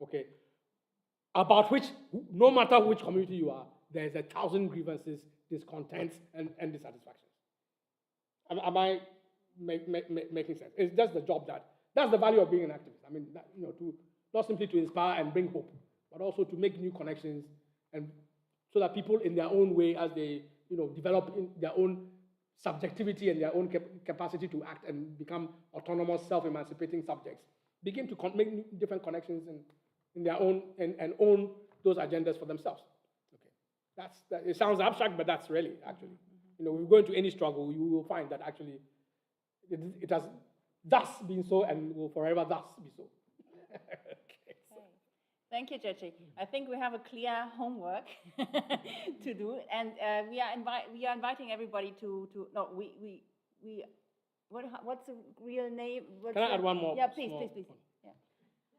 Okay? About which, no matter which community you are, there's 1,000 grievances, discontents, and dissatisfactions. Am I making sense? It's just the job that's the value of being an activist. I mean, not simply to inspire and bring hope, but also to make new connections, and so that people in their own way, as they develop in their own subjectivity and their own capacity to act and become autonomous, self-emancipating subjects, begin to make different connections in their own and own those agendas for themselves. Okay, it sounds abstract, but that's really actually. If you go into any struggle, you will find that actually it has thus been so and will forever thus be so. Okay, so. Thank you, Gyekye. I think we have a clear homework to do, and we are inviting everybody what's the real name? Can I add one more? Yeah, please. Yeah.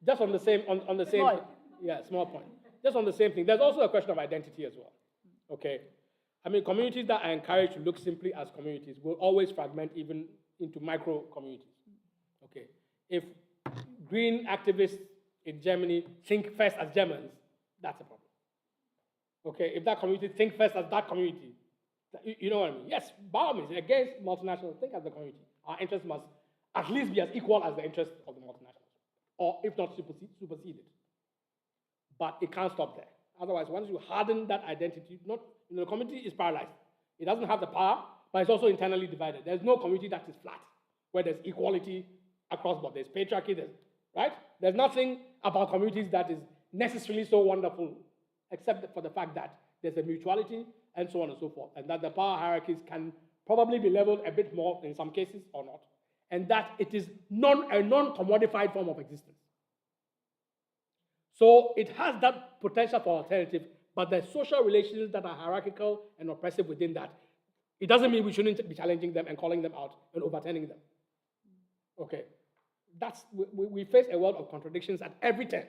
Just on the same small point. Just on the same thing. There's also a question of identity as well. Okay, I mean, communities that are encouraged to look simply as communities will always fragment even into micro communities. Okay, if green activists in Germany think first as Germans, that's a problem. Okay, if that community think first as that community, you know what I mean? Yes, by all means, against multinationals, think as the community. Our interests must at least be as equal as the interests of the multinationals, or if not supersede it. But it can't stop there. Otherwise, once you harden that identity, the community is paralyzed. It doesn't have the power, but it's also internally divided. There's no community that is flat, where there's equality across board. There's patriarchy, right? There's nothing about communities that is necessarily so wonderful, except for the fact that there's a mutuality and so on and so forth, and that the power hierarchies can probably be leveled a bit more in some cases or not, and that it is a non-commodified form of existence. So it has that potential for alternative, but the social relations that are hierarchical and oppressive within that, it doesn't mean we shouldn't be challenging them and calling them out and overturning them. Okay, we face a world of contradictions at every turn.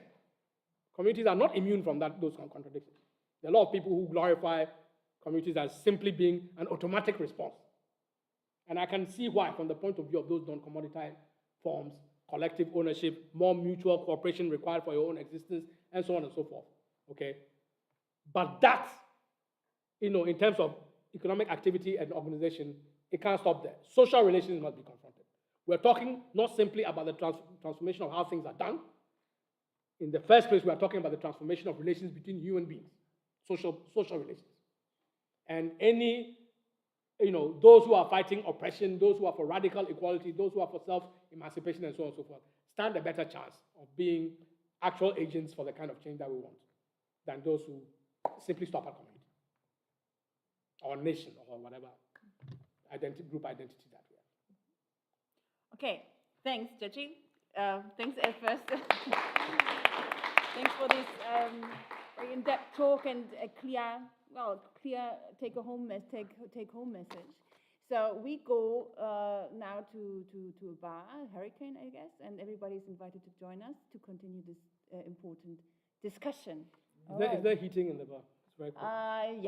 Communities are not immune from those contradictions. There are a lot of people who glorify communities as simply being an automatic response. And I can see why, from the point of view of those non-commoditized forms, collective ownership, more mutual cooperation required for your own existence, and so on and so forth. Okay? But that, in terms of economic activity and organization, it can't stop there. Social relations must be confronted. We're talking not simply about the transformation of how things are done. In the first place, we are talking about the transformation of relations between human beings, social relations. And those who are fighting oppression, those who are for radical equality, those who are for self-emancipation, and so on and so forth, stand a better chance of being actual agents for the kind of change that we want than those who simply stop at community or nation or whatever group identity that we have. Okay, thanks, Gyekye. Thanks at first. Thanks for this very in-depth talk and a clear take-home message. So we go now to a bar, Hurricane, I guess, and everybody's invited to join us to continue this important discussion. Is there heating in the bar? It's very cool. Yes.